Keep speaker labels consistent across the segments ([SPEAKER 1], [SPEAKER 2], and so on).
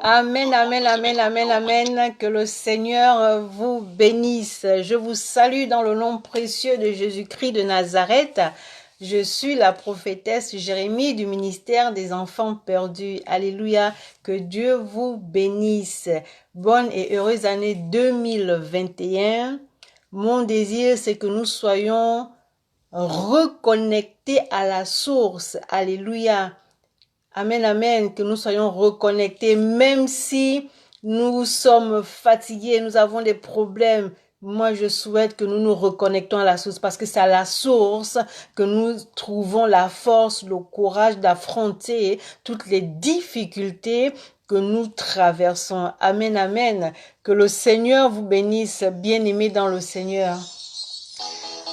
[SPEAKER 1] Amen, amen, amen, amen, amen. Que le Seigneur vous bénisse. Je vous salue dans le nom précieux de Jésus-Christ de Nazareth. Je suis la prophétesse Jérémie du ministère des enfants perdus. Alléluia. Que Dieu vous bénisse. Bonne et heureuse année 2021. Mon désir, c'est que nous soyons reconnectés à la source. Alléluia. Amen, amen, que nous soyons reconnectés, même si nous sommes fatigués, nous avons des problèmes. Moi, je souhaite que nous nous reconnectons à la source parce que c'est à la source que nous trouvons la force, le courage d'affronter toutes les difficultés que nous traversons. Amen, amen. Que le Seigneur vous bénisse, bien-aimés dans le Seigneur.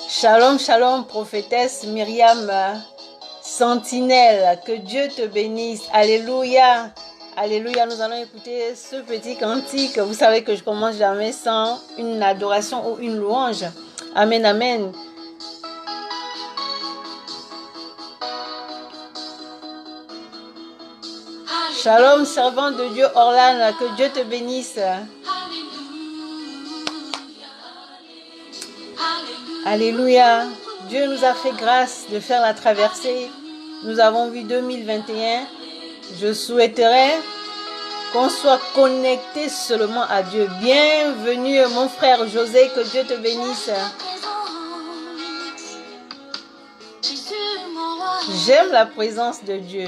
[SPEAKER 1] Shalom, shalom, prophétesse Myriam Sentinelle, que Dieu te bénisse. Alléluia. Alléluia. Nous allons écouter ce petit cantique. Vous savez que je commence jamais sans une adoration ou une louange. Amen, amen. Shalom, servant de Dieu Orlan, que Dieu te bénisse. Alléluia. Dieu nous a fait grâce de faire la traversée. Nous avons vu 2021. Je souhaiterais qu'on soit connecté seulement à Dieu. Bienvenue mon frère José, que Dieu te bénisse. J'aime la présence de Dieu.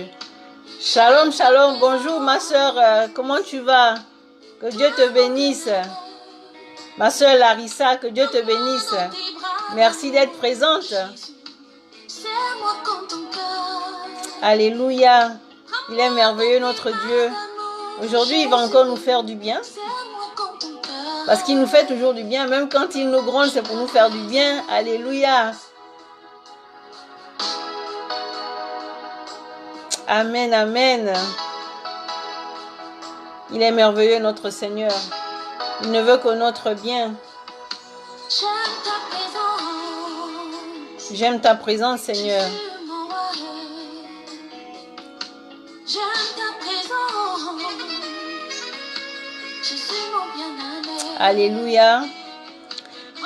[SPEAKER 1] Shalom, shalom. Bonjour ma soeur, comment tu vas? Que Dieu te bénisse. Ma soeur Larissa, que Dieu te bénisse. Merci d'être présente. Alléluia. Il est merveilleux notre Dieu. Aujourd'hui, il va encore nous faire du bien. Parce qu'il nous fait toujours du bien. Même quand il nous gronde, c'est pour nous faire du bien. Alléluia. Amen, amen. Il est merveilleux notre Seigneur. Il ne veut que notre bien. J'aime ta présence, Seigneur. Alléluia.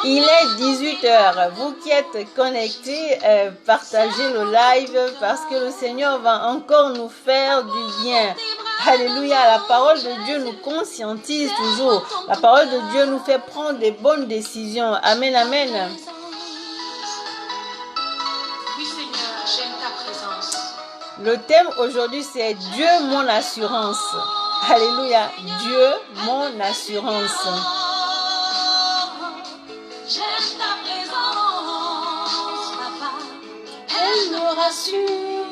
[SPEAKER 1] Il est 18h. Vous qui êtes connectés, partagez le live parce que le Seigneur va encore nous faire du bien. Alléluia. La parole de Dieu nous conscientise toujours. La parole de Dieu nous fait prendre des bonnes décisions. Amen, amen. Le thème aujourd'hui, c'est Dieu, mon assurance. Alléluia. Dieu, mon assurance. Elle me rassure.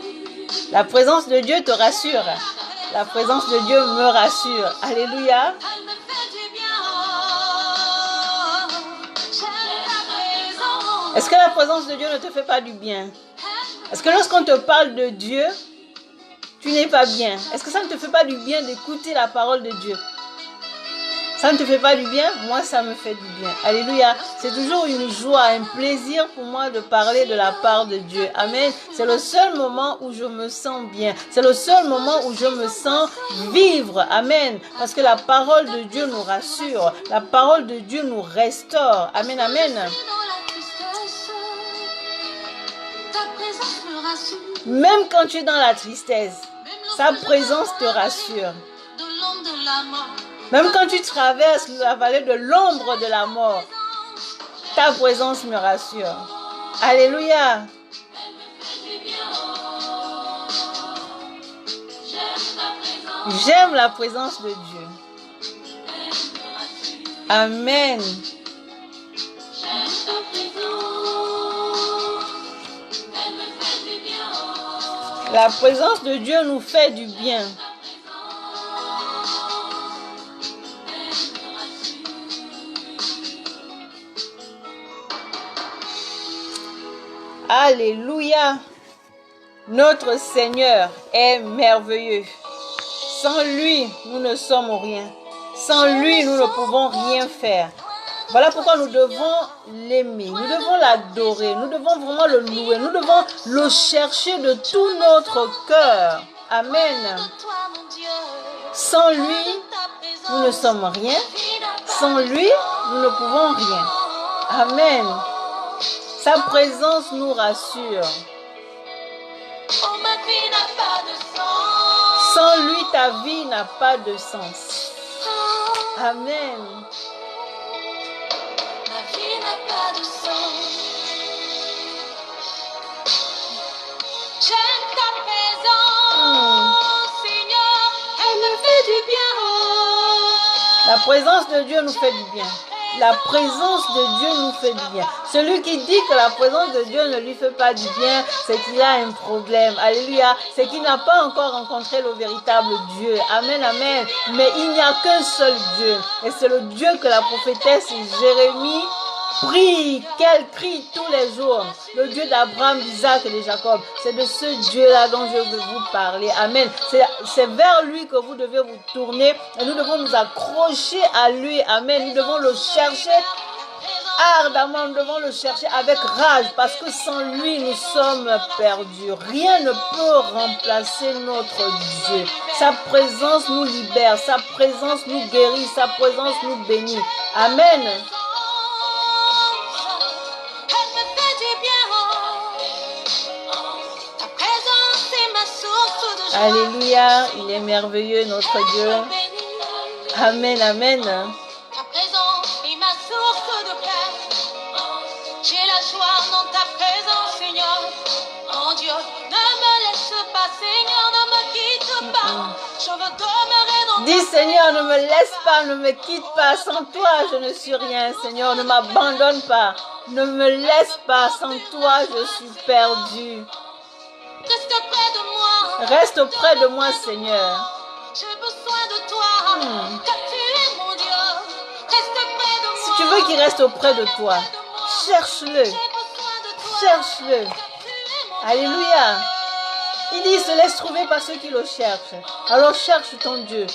[SPEAKER 1] La présence de Dieu te rassure. La présence de Dieu me rassure. Alléluia. Est-ce que la présence de Dieu ne te fait pas du bien? Est-ce que lorsqu'on te parle de Dieu, tu n'es pas bien? Est-ce que ça ne te fait pas du bien d'écouter la parole de Dieu? Ça ne te fait pas du bien? Moi, ça me fait du bien. Alléluia. C'est toujours une joie, un plaisir pour moi de parler de la part de Dieu. Amen. C'est le seul moment où je me sens bien. C'est le seul moment où je me sens vivre. Amen. Parce que la parole de Dieu nous rassure. La parole de Dieu nous restaure. Amen, amen. Même quand tu es dans la tristesse, sa présence te rassure. Même quand tu traverses la vallée de l'ombre de la mort, ta présence me rassure. Alléluia. J'aime la présence de Dieu. Amen. La présence de Dieu nous fait du bien. Alléluia. Notre Seigneur est merveilleux. Sans lui, nous ne sommes rien. Sans lui, nous ne pouvons rien faire. Voilà pourquoi nous devons l'aimer, nous devons l'adorer, nous devons vraiment le louer, nous devons le chercher de tout notre cœur. Amen. Sans lui, nous ne sommes rien. Sans lui, nous ne pouvons rien. Amen. Sa présence nous rassure. Sans lui, ta vie n'a pas de sens. Amen.
[SPEAKER 2] Ma vie n'a pas de sens. J'aime ta présence, Seigneur, elle me fait du bien.
[SPEAKER 1] La présence de Dieu nous fait du bien. La présence de Dieu nous fait du bien. Celui qui dit que la présence de Dieu ne lui fait pas du bien, c'est qu'il a un problème. Alléluia. C'est qu'il n'a pas encore rencontré le véritable Dieu. Amen, amen. Mais il n'y a qu'un seul Dieu. Et c'est le Dieu que la prophétesse Jérémie prie, qu'elle crie tous les jours. Le Dieu d'Abraham, d'Isaac et de Jacob. C'est de ce Dieu-là dont je veux vous parler. Amen. C'est vers lui que vous devez vous tourner. Et nous devons nous accrocher à lui. Amen. Nous devons le chercher ardemment. Nous devons le chercher avec rage. Parce que sans lui, nous sommes perdus. Rien ne peut remplacer notre Dieu. Sa présence nous libère. Sa présence nous guérit. Sa présence nous bénit. Amen. Alléluia, il est merveilleux notre Dieu. Amen, amen.
[SPEAKER 2] Ta présence est ma source de paix. J'ai la joie dans ta présence, Seigneur. Mon Dieu, ne me laisse pas, Seigneur, ne me quitte pas. Je veux demeurer dans ta
[SPEAKER 1] Dis Seigneur, ne me laisse pas, ne me quitte pas. Sans toi, je ne suis rien. Seigneur, ne m'abandonne pas. Ne me laisse pas. Sans toi, je suis perdu.
[SPEAKER 2] Reste près de moi.
[SPEAKER 1] Reste auprès de moi, Seigneur.
[SPEAKER 2] J'ai besoin de toi. Car tu es mon Dieu. Reste près de moi.
[SPEAKER 1] Si tu veux qu'il reste auprès de toi, cherche-le. Cherche-le. Alléluia. Il dit, il se laisse trouver par ceux qui le cherchent. Alors cherche ton Dieu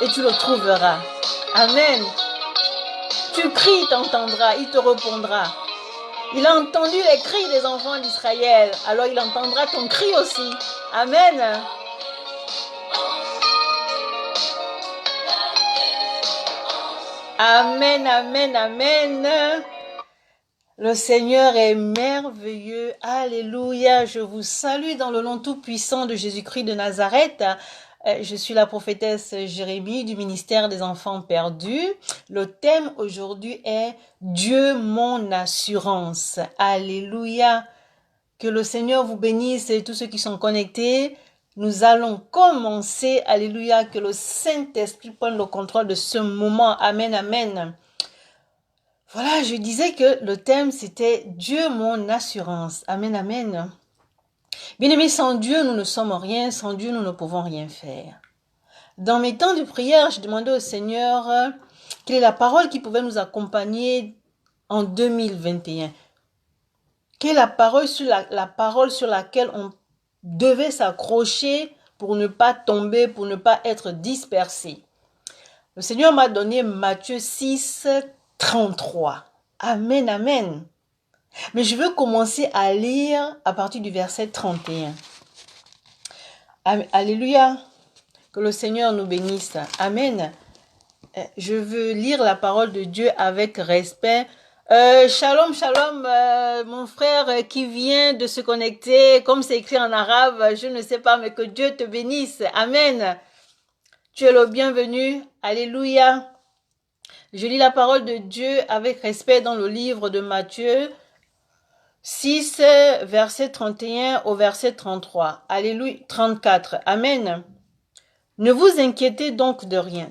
[SPEAKER 1] et tu le trouveras. Amen. Tu cries, il t'entendra, il te répondra. Il a entendu les cris des enfants d'Israël, alors il entendra ton cri aussi. Amen. Amen, amen, amen. Le Seigneur est merveilleux. Alléluia. Je vous salue dans le nom tout-puissant de Jésus-Christ de Nazareth. Je suis la prophétesse Jérémie du ministère des enfants perdus. Le thème aujourd'hui est Dieu mon assurance. Alléluia. Que le Seigneur vous bénisse et tous ceux qui sont connectés. Nous allons commencer. Alléluia. Que le Saint-Esprit prenne le contrôle de ce moment. Amen, amen. Voilà, je disais que le thème c'était Dieu mon assurance. Amen, amen. Bien-aimés, sans Dieu, nous ne sommes rien. Sans Dieu, nous ne pouvons rien faire. Dans mes temps de prière, je demandais au Seigneur quelle est la parole qui pouvait nous accompagner en 2021. Quelle est la parole sur laquelle on devait s'accrocher pour ne pas tomber, pour ne pas être dispersé. Le Seigneur m'a donné Matthieu 6, 33. Amen, amen. Mais je veux commencer à lire à partir du verset 31. Alléluia. Que le Seigneur nous bénisse. Amen. Je veux lire la parole de Dieu avec respect. Shalom, shalom, mon frère qui vient de se connecter, comme c'est écrit en arabe, je ne sais pas, mais que Dieu te bénisse. Amen. Tu es le bienvenu. Alléluia. Je lis la parole de Dieu avec respect dans le livre de Matthieu 6, verset 31 au verset 33. Alléluia, 34. Amen. Ne vous inquiétez donc de rien.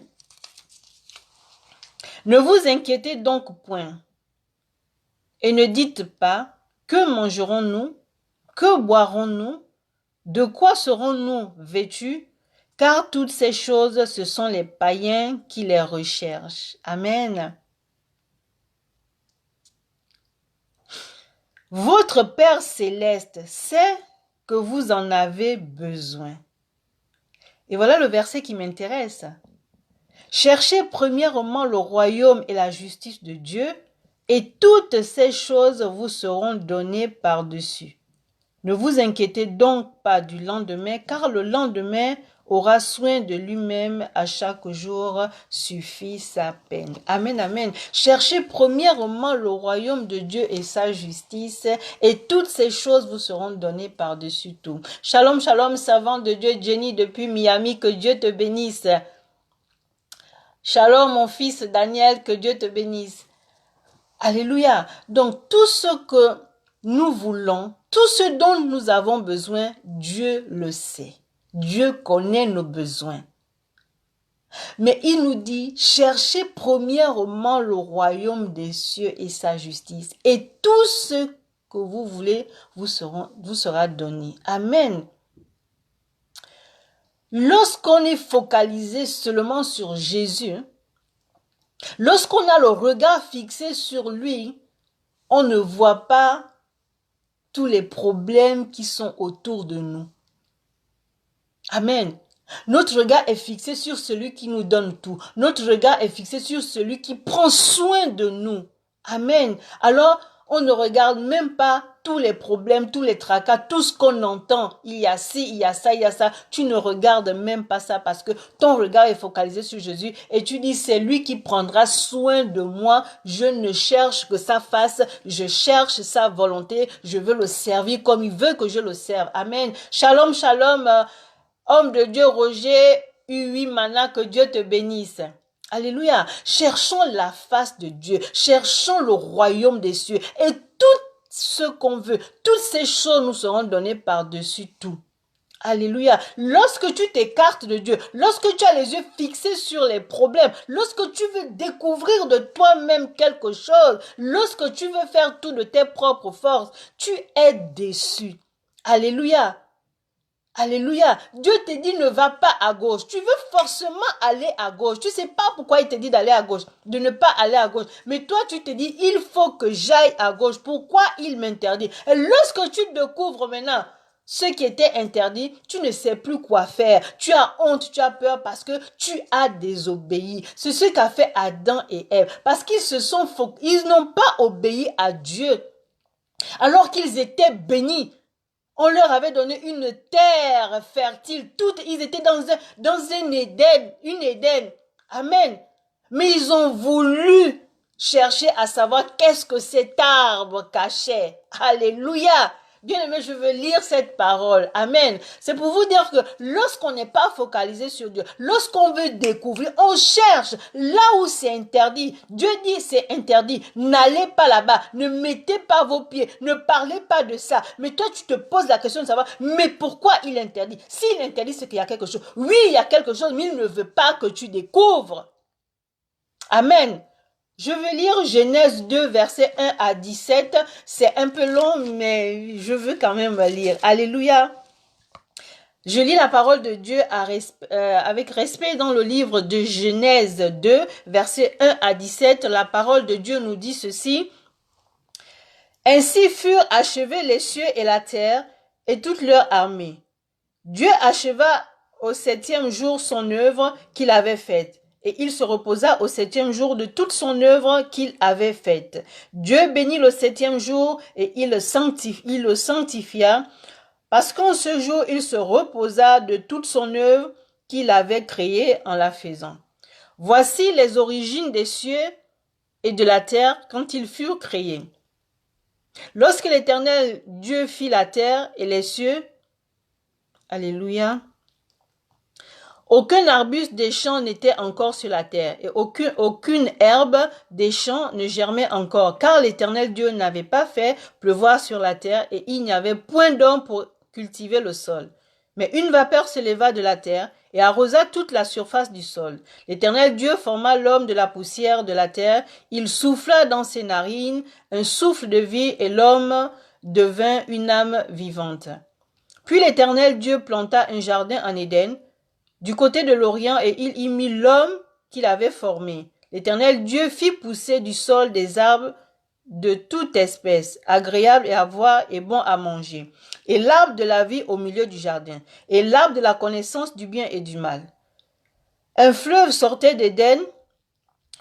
[SPEAKER 1] Ne vous inquiétez donc point. Et ne dites pas, que mangerons-nous? Que boirons-nous? De quoi serons-nous vêtus? Car toutes ces choses, ce sont les païens qui les recherchent. Amen. Votre Père céleste sait que vous en avez besoin. Et voilà le verset qui m'intéresse. Cherchez premièrement le royaume et la justice de Dieu, et toutes ces choses vous seront données par-dessus. Ne vous inquiétez donc pas du lendemain, car le lendemain aura soin de lui-même, à chaque jour suffit sa peine. Amen, amen. Cherchez premièrement le royaume de Dieu et sa justice, et toutes ces choses vous seront données par-dessus tout. Shalom, shalom, servant de Dieu, Jenny depuis Miami, que Dieu te bénisse. Shalom, mon fils Daniel, que Dieu te bénisse. Alléluia. Donc, tout ce que nous voulons, tout ce dont nous avons besoin, Dieu le sait. Dieu connaît nos besoins. Mais il nous dit, cherchez premièrement le royaume des cieux et sa justice. Et tout ce que vous voulez vous sera donné. Amen. Lorsqu'on est focalisé seulement sur Jésus, lorsqu'on a le regard fixé sur lui, on ne voit pas tous les problèmes qui sont autour de nous. Amen. Notre regard est fixé sur celui qui nous donne tout. Notre regard est fixé sur celui qui prend soin de nous. Amen. Alors, on ne regarde même pas tous les problèmes, tous les tracas, tout ce qu'on entend. Il y a ci, il y a ça, il y a ça. Tu ne regardes même pas ça parce que ton regard est focalisé sur Jésus et tu dis, c'est lui qui prendra soin de moi. Je ne cherche que sa face, je cherche sa volonté. Je veux le servir comme il veut que je le serve. Amen. Shalom, shalom. Homme de Dieu, Roger, U8 Mana, que Dieu te bénisse. Alléluia. Cherchons la face de Dieu. Cherchons le royaume des cieux. Et tout ce qu'on veut, toutes ces choses nous seront données par-dessus tout. Alléluia. Lorsque tu t'écartes de Dieu, lorsque tu as les yeux fixés sur les problèmes, lorsque tu veux découvrir de toi-même quelque chose, lorsque tu veux faire tout de tes propres forces, tu es déçu. Alléluia. Alléluia. Dieu te dit ne va pas à gauche. Tu veux forcément aller à gauche. Tu sais pas pourquoi il te dit d'aller à gauche, de ne pas aller à gauche. Mais toi, tu te dis, il faut que j'aille à gauche. Pourquoi il m'interdit? Et lorsque tu découvres maintenant ce qui était interdit, tu ne sais plus quoi faire. Tu as honte, tu as peur parce que tu as désobéi. C'est ce qu'a fait Adam et Ève. Parce ils n'ont pas obéi à Dieu. Alors qu'ils étaient bénis. On leur avait donné une terre fertile. Ils étaient dans un Éden, une Éden. Amen. Mais ils ont voulu chercher à savoir qu'est-ce que cet arbre cachait. Alléluia. Bien-aimé, je veux lire cette parole. Amen. C'est pour vous dire que lorsqu'on n'est pas focalisé sur Dieu, lorsqu'on veut découvrir, on cherche là où c'est interdit. Dieu dit c'est interdit. N'allez pas là-bas. Ne mettez pas vos pieds. Ne parlez pas de ça. Mais toi, tu te poses la question de savoir, mais pourquoi il interdit? S'il interdit, c'est qu'il y a quelque chose. Oui, il y a quelque chose, mais il ne veut pas que tu découvres. Amen. Je vais lire Genèse 2, versets 1 à 17. C'est un peu long, mais je veux quand même lire. Alléluia. Je lis la parole de Dieu avec respect dans le livre de Genèse 2, versets 1 à 17. La parole de Dieu nous dit ceci. Ainsi furent achevés les cieux et la terre et toute leur armée. Dieu acheva au 7e jour son œuvre qu'il avait faite. Et il se reposa au 7e jour de toute son œuvre qu'il avait faite. Dieu bénit le 7e jour et il le sanctifia, parce qu'en ce jour il se reposa de toute son œuvre qu'il avait créée en la faisant. Voici les origines des cieux et de la terre quand ils furent créés. Lorsque l'Éternel Dieu fit la terre et les cieux, alléluia, aucun arbuste des champs n'était encore sur la terre, et aucune herbe des champs ne germait encore, car l'Éternel Dieu n'avait pas fait pleuvoir sur la terre, et il n'y avait point d'homme pour cultiver le sol. Mais une vapeur s'éleva de la terre, et arrosa toute la surface du sol. L'Éternel Dieu forma l'homme de la poussière de la terre, il souffla dans ses narines un souffle de vie, et l'homme devint une âme vivante. Puis l'Éternel Dieu planta un jardin en Éden, du côté de l'Orient, et il y mit l'homme qu'il avait formé. L'Éternel Dieu fit pousser du sol des arbres de toute espèce, agréables à voir et bons à manger, et l'arbre de la vie au milieu du jardin, et l'arbre de la connaissance du bien et du mal. Un fleuve sortait d'Éden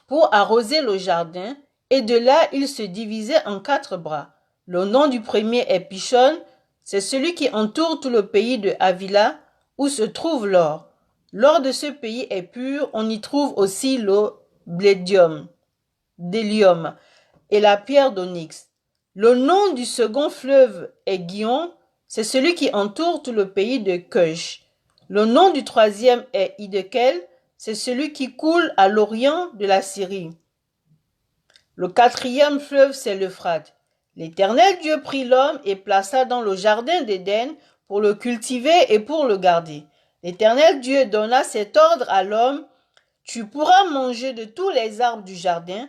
[SPEAKER 1] pour arroser le jardin, et de là il se divisait en 4 bras. Le nom du premier est Pishon, c'est celui qui entoure tout le pays de Havila, où se trouve l'or. L'or de ce pays est pur, on y trouve aussi le blédium, délium et la pierre d'onyx. Le nom du second fleuve est Gihon, c'est celui qui entoure tout le pays de Cush. Le nom du troisième est Hiddekel, c'est celui qui coule à l'orient de la Syrie. Le quatrième fleuve, c'est l'Euphrate. L'Éternel Dieu prit l'homme et plaça dans le jardin d'Éden pour le cultiver et pour le garder. L'Éternel Dieu donna cet ordre à l'homme, « Tu pourras manger de tous les arbres du jardin,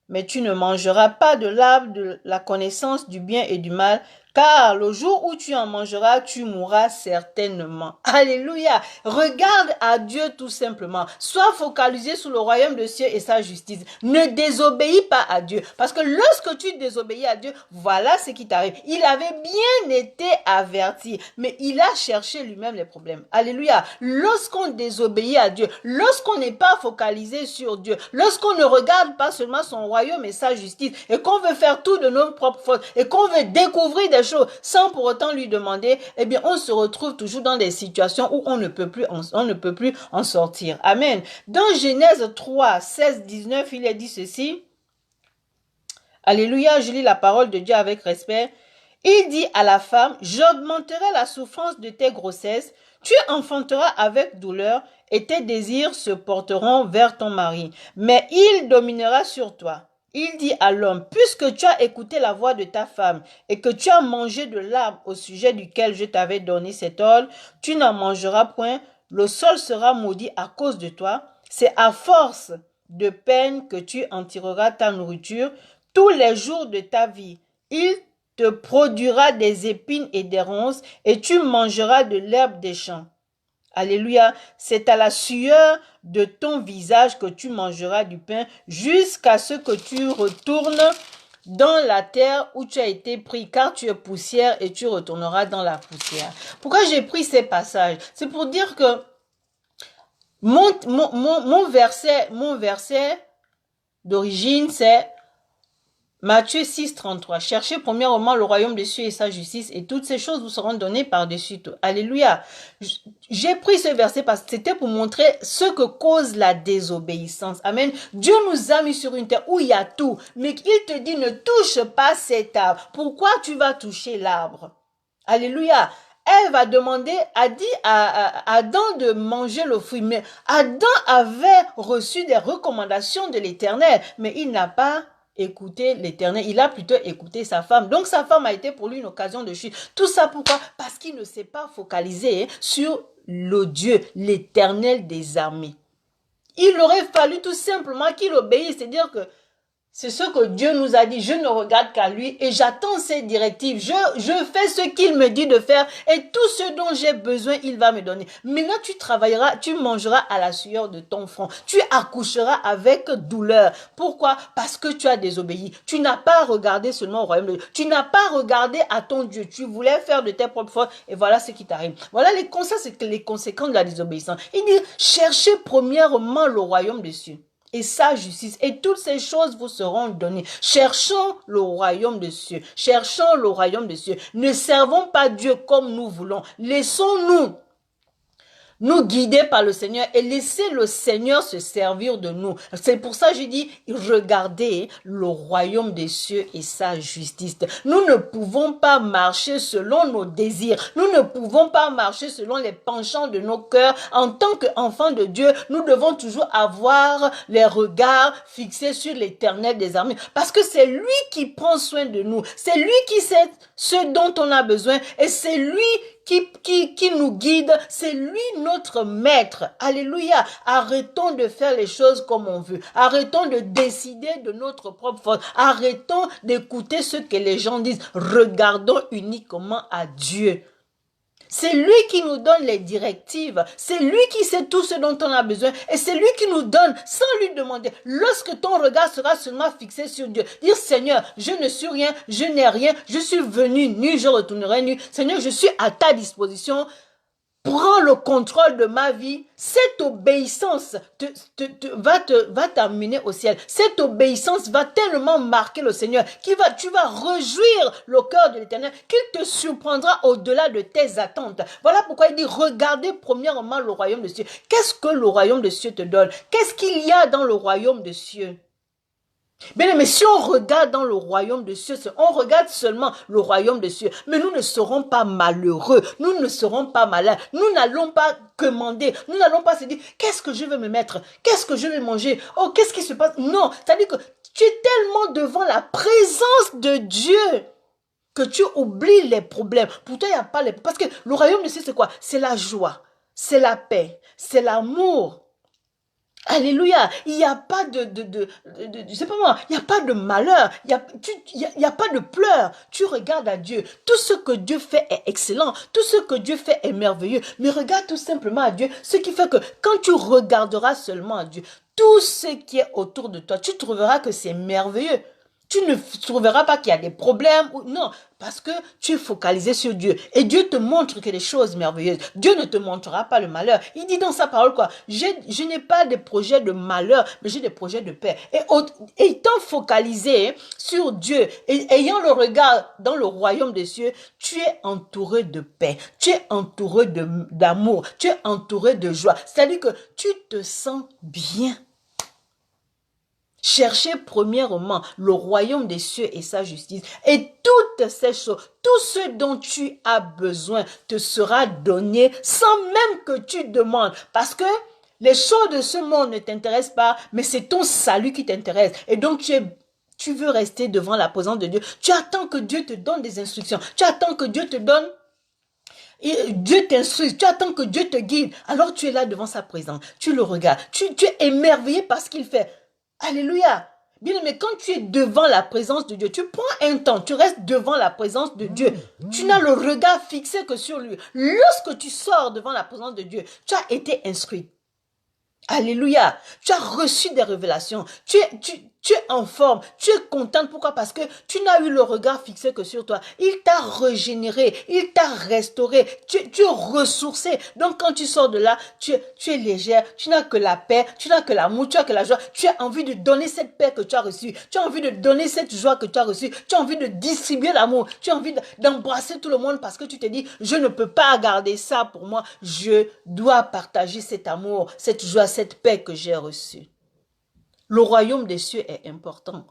[SPEAKER 1] mais tu ne mangeras pas de l'arbre de la connaissance du bien et du mal, car le jour où tu en mangeras, tu mourras certainement. » Alléluia. Regarde à Dieu tout simplement. Sois focalisé sur le royaume de cieux et sa justice. Ne désobéis pas à Dieu. Parce que lorsque tu désobéis à Dieu, voilà ce qui t'arrive. Il avait bien été averti, mais il a cherché lui-même les problèmes. Alléluia. Lorsqu'on désobéit à Dieu, lorsqu'on n'est pas focalisé sur Dieu, lorsqu'on ne regarde pas seulement son royaume et sa justice, et qu'on veut faire tout de nos propres forces, et qu'on veut découvrir des choses sans pour autant lui demander, eh bien, on se retrouve toujours dans des situations où on ne peut plus en sortir. Amen. Dans Genèse 3, 16, 19, il est dit ceci. Alléluia, je lis la parole de Dieu avec respect. Il dit à la femme, j'augmenterai la souffrance de tes grossesses, tu enfanteras avec douleur et tes désirs se porteront vers ton mari, mais il dominera sur toi. Il dit à l'homme, puisque tu as écouté la voix de ta femme et que tu as mangé de l'arbre au sujet duquel je t'avais donné cet ordre, tu n'en mangeras point, le sol sera maudit à cause de toi. C'est à force de peine que tu en tireras ta nourriture tous les jours de ta vie. Il te produira des épines et des ronces et tu mangeras de l'herbe des champs. Alléluia, c'est à la sueur de ton visage que tu mangeras du pain jusqu'à ce que tu retournes dans la terre où tu as été pris, car tu es poussière et tu retourneras dans la poussière. Pourquoi j'ai pris ces passages? C'est pour dire que mon verset d'origine, c'est Matthieu 6, 33. Cherchez premièrement le royaume des cieux et sa justice et toutes ces choses vous seront données par-dessus tout. Alléluia. J'ai pris ce verset parce que c'était pour montrer ce que cause la désobéissance. Amen. Dieu nous a mis sur une terre où il y a tout, mais il te dit ne touche pas cet arbre. Pourquoi tu vas toucher l'arbre? Alléluia. Elle va demander, a dit à Adam de manger le fruit, mais Adam avait reçu des recommandations de l'Éternel, mais il n'a pas écouter l'Éternel, il a plutôt écouté sa femme. Donc sa femme a été pour lui une occasion de chute. Tout ça pourquoi? Parce qu'il ne s'est pas focalisé sur le Dieu, l'Éternel des armées. Il aurait fallu tout simplement qu'il obéisse, c'est-à-dire que c'est ce que Dieu nous a dit. Je ne regarde qu'à lui et j'attends ses directives. Je fais ce qu'il me dit de faire et tout ce dont j'ai besoin, il va me donner. Maintenant, tu travailleras, tu mangeras à la sueur de ton front. Tu accoucheras avec douleur. Pourquoi? Parce que tu as désobéi. Tu n'as pas regardé seulement au royaume de Dieu. Tu n'as pas regardé à ton Dieu. Tu voulais faire de tes propres forces et voilà ce qui t'arrive. Voilà les conséquences de la désobéissance. Il dit, cherchez premièrement le royaume des cieux et sa justice, et toutes ces choses vous seront données. Cherchons le royaume des cieux. Cherchons le royaume des cieux. Ne servons pas Dieu comme nous voulons. Laissons-nous nous guider par le Seigneur et laisser le Seigneur se servir de nous. C'est pour ça que je dis, regardez le royaume des cieux et sa justice. Nous ne pouvons pas marcher selon nos désirs. Nous ne pouvons pas marcher selon les penchants de nos cœurs. En tant qu'enfants de Dieu, nous devons toujours avoir les regards fixés sur l'Éternel des armées. Parce que c'est lui qui prend soin de nous. C'est lui qui sait ce dont on a besoin et c'est lui qui nous guide, c'est lui notre maître. Alléluia. Arrêtons de faire les choses comme on veut. Arrêtons de décider de notre propre force. Arrêtons d'écouter ce que les gens disent. Regardons uniquement à Dieu. C'est lui qui nous donne les directives. C'est lui qui sait tout ce dont on a besoin. Et c'est lui qui nous donne sans lui demander. Lorsque ton regard sera seulement fixé sur Dieu, dire Seigneur, je ne suis rien, je n'ai rien, je suis venu nu, je retournerai nu. Seigneur, je suis à ta disposition. prends le contrôle de ma vie, cette obéissance va t'amener au ciel. Cette obéissance va tellement marquer le Seigneur tu vas réjouir le cœur de l'Éternel, qu'il te surprendra au-delà de tes attentes. Voilà pourquoi il dit, regardez premièrement le royaume des cieux. Qu'est-ce que le royaume des cieux te donne? Qu'est-ce qu'il y a dans le royaume des cieux? Bien, mais si on regarde dans le royaume des cieux, on regarde seulement le royaume des cieux, mais nous ne serons pas malheureux, nous ne serons pas malades, nous n'allons pas commander, nous n'allons pas se dire, qu'est-ce que je vais me mettre, qu'est-ce que je vais manger, oh, qu'est-ce qui se passe? Non, c'est-à-dire que tu es tellement devant la présence de Dieu que tu oublies les problèmes. Pour toi, il n'y a pas les... Parce que le royaume des cieux, c'est quoi? C'est la joie, c'est la paix, c'est l'amour. Alléluia, il n'y a pas je sais pas moi, il n'y a pas de malheur, il y a pas de pleurs. Tu regardes à Dieu, tout ce que Dieu fait est excellent, tout ce que Dieu fait est merveilleux, mais regarde tout simplement à Dieu, ce qui fait que quand tu regarderas seulement à Dieu, tout ce qui est autour de toi, tu trouveras que c'est merveilleux. Tu ne trouveras pas qu'il y a des problèmes. Non, parce que tu es focalisé sur Dieu. Et Dieu te montre que des choses merveilleuses. Dieu ne te montrera pas le malheur. Il dit dans sa parole quoi? Je n'ai pas des projets de malheur, mais j'ai des projets de paix. Et étant focalisé sur Dieu, et ayant le regard dans le royaume des cieux, tu es entouré de paix. Tu es entouré d'amour. Tu es entouré de joie. C'est-à-dire que tu te sens bien. Cherchez premièrement le royaume des cieux et sa justice, et toutes ces choses, tout ce dont tu as besoin te sera donné sans même que tu demandes, parce que les choses de ce monde ne t'intéressent pas, mais c'est ton salut qui t'intéresse, et donc tu veux rester devant la présence de Dieu, tu attends que Dieu te donne des instructions, tu attends que Dieu te donne, et Dieu t'instruit, tu attends que Dieu te guide, alors tu es là devant sa présence, tu le regardes, tu es émerveillé par ce qu'il fait. Alléluia. Bien, mais quand tu es devant la présence de Dieu, tu prends un temps, tu restes devant la présence de Dieu. Tu n'as le regard fixé que sur lui. Lorsque tu sors devant la présence de Dieu, tu as été instruit. Alléluia. Tu as reçu des révélations. Tu es en forme. Tu es contente. Pourquoi? Parce que tu n'as eu le regard fixé que sur toi. Il t'a régénéré. Il t'a restauré. Tu es ressourcé. Donc quand tu sors de là, tu es légère. Tu n'as que la paix. Tu n'as que l'amour. Tu as que la joie. Tu as envie de donner cette paix que tu as reçue. Tu as envie de donner cette joie que tu as reçue. Tu as envie de distribuer l'amour. Tu as envie d'embrasser tout le monde parce que tu te dis, je ne peux pas garder ça pour moi. Je dois partager cet amour, cette joie, cette paix que j'ai reçue. Le royaume des cieux est important.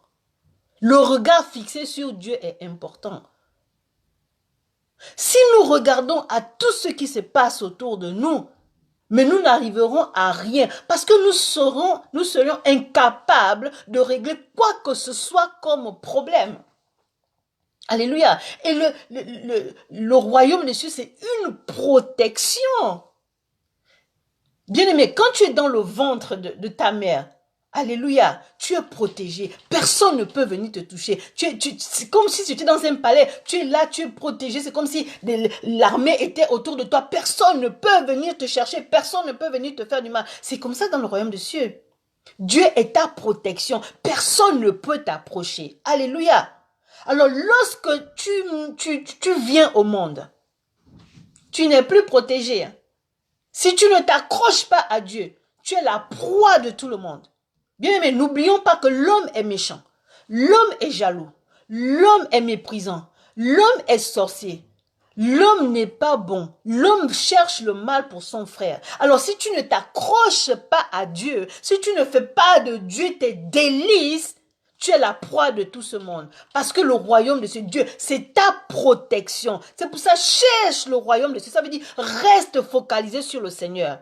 [SPEAKER 1] Le regard fixé sur Dieu est important. Si nous regardons à tout ce qui se passe autour de nous, mais nous n'arriverons à rien parce que nous serions incapables de régler quoi que ce soit comme problème. Alléluia. Et le royaume des cieux, c'est une protection. Bien-aimé, quand tu es dans le ventre de ta mère, alléluia, tu es protégé. Personne ne peut venir te toucher. C'est comme si tu étais dans un palais. Tu es là, tu es protégé. C'est comme si l'armée était autour de toi. Personne ne peut venir te chercher. Personne ne peut venir te faire du mal. C'est comme ça dans le royaume des cieux. Dieu est ta protection. Personne ne peut t'approcher. Alléluia. Alors, lorsque tu viens au monde, tu n'es plus protégé. Si tu ne t'accroches pas à Dieu, tu es la proie de tout le monde. Bien aimé, n'oublions pas que l'homme est méchant. L'homme est jaloux. L'homme est méprisant. L'homme est sorcier. L'homme n'est pas bon. L'homme cherche le mal pour son frère. Alors si tu ne t'accroches pas à Dieu, si tu ne fais pas de Dieu tes délices, tu es la proie de tout ce monde. Parce que le royaume de ce Dieu, c'est ta protection. C'est pour ça, cherche le royaume de ce Dieu. Ça veut dire, reste focalisé sur le Seigneur.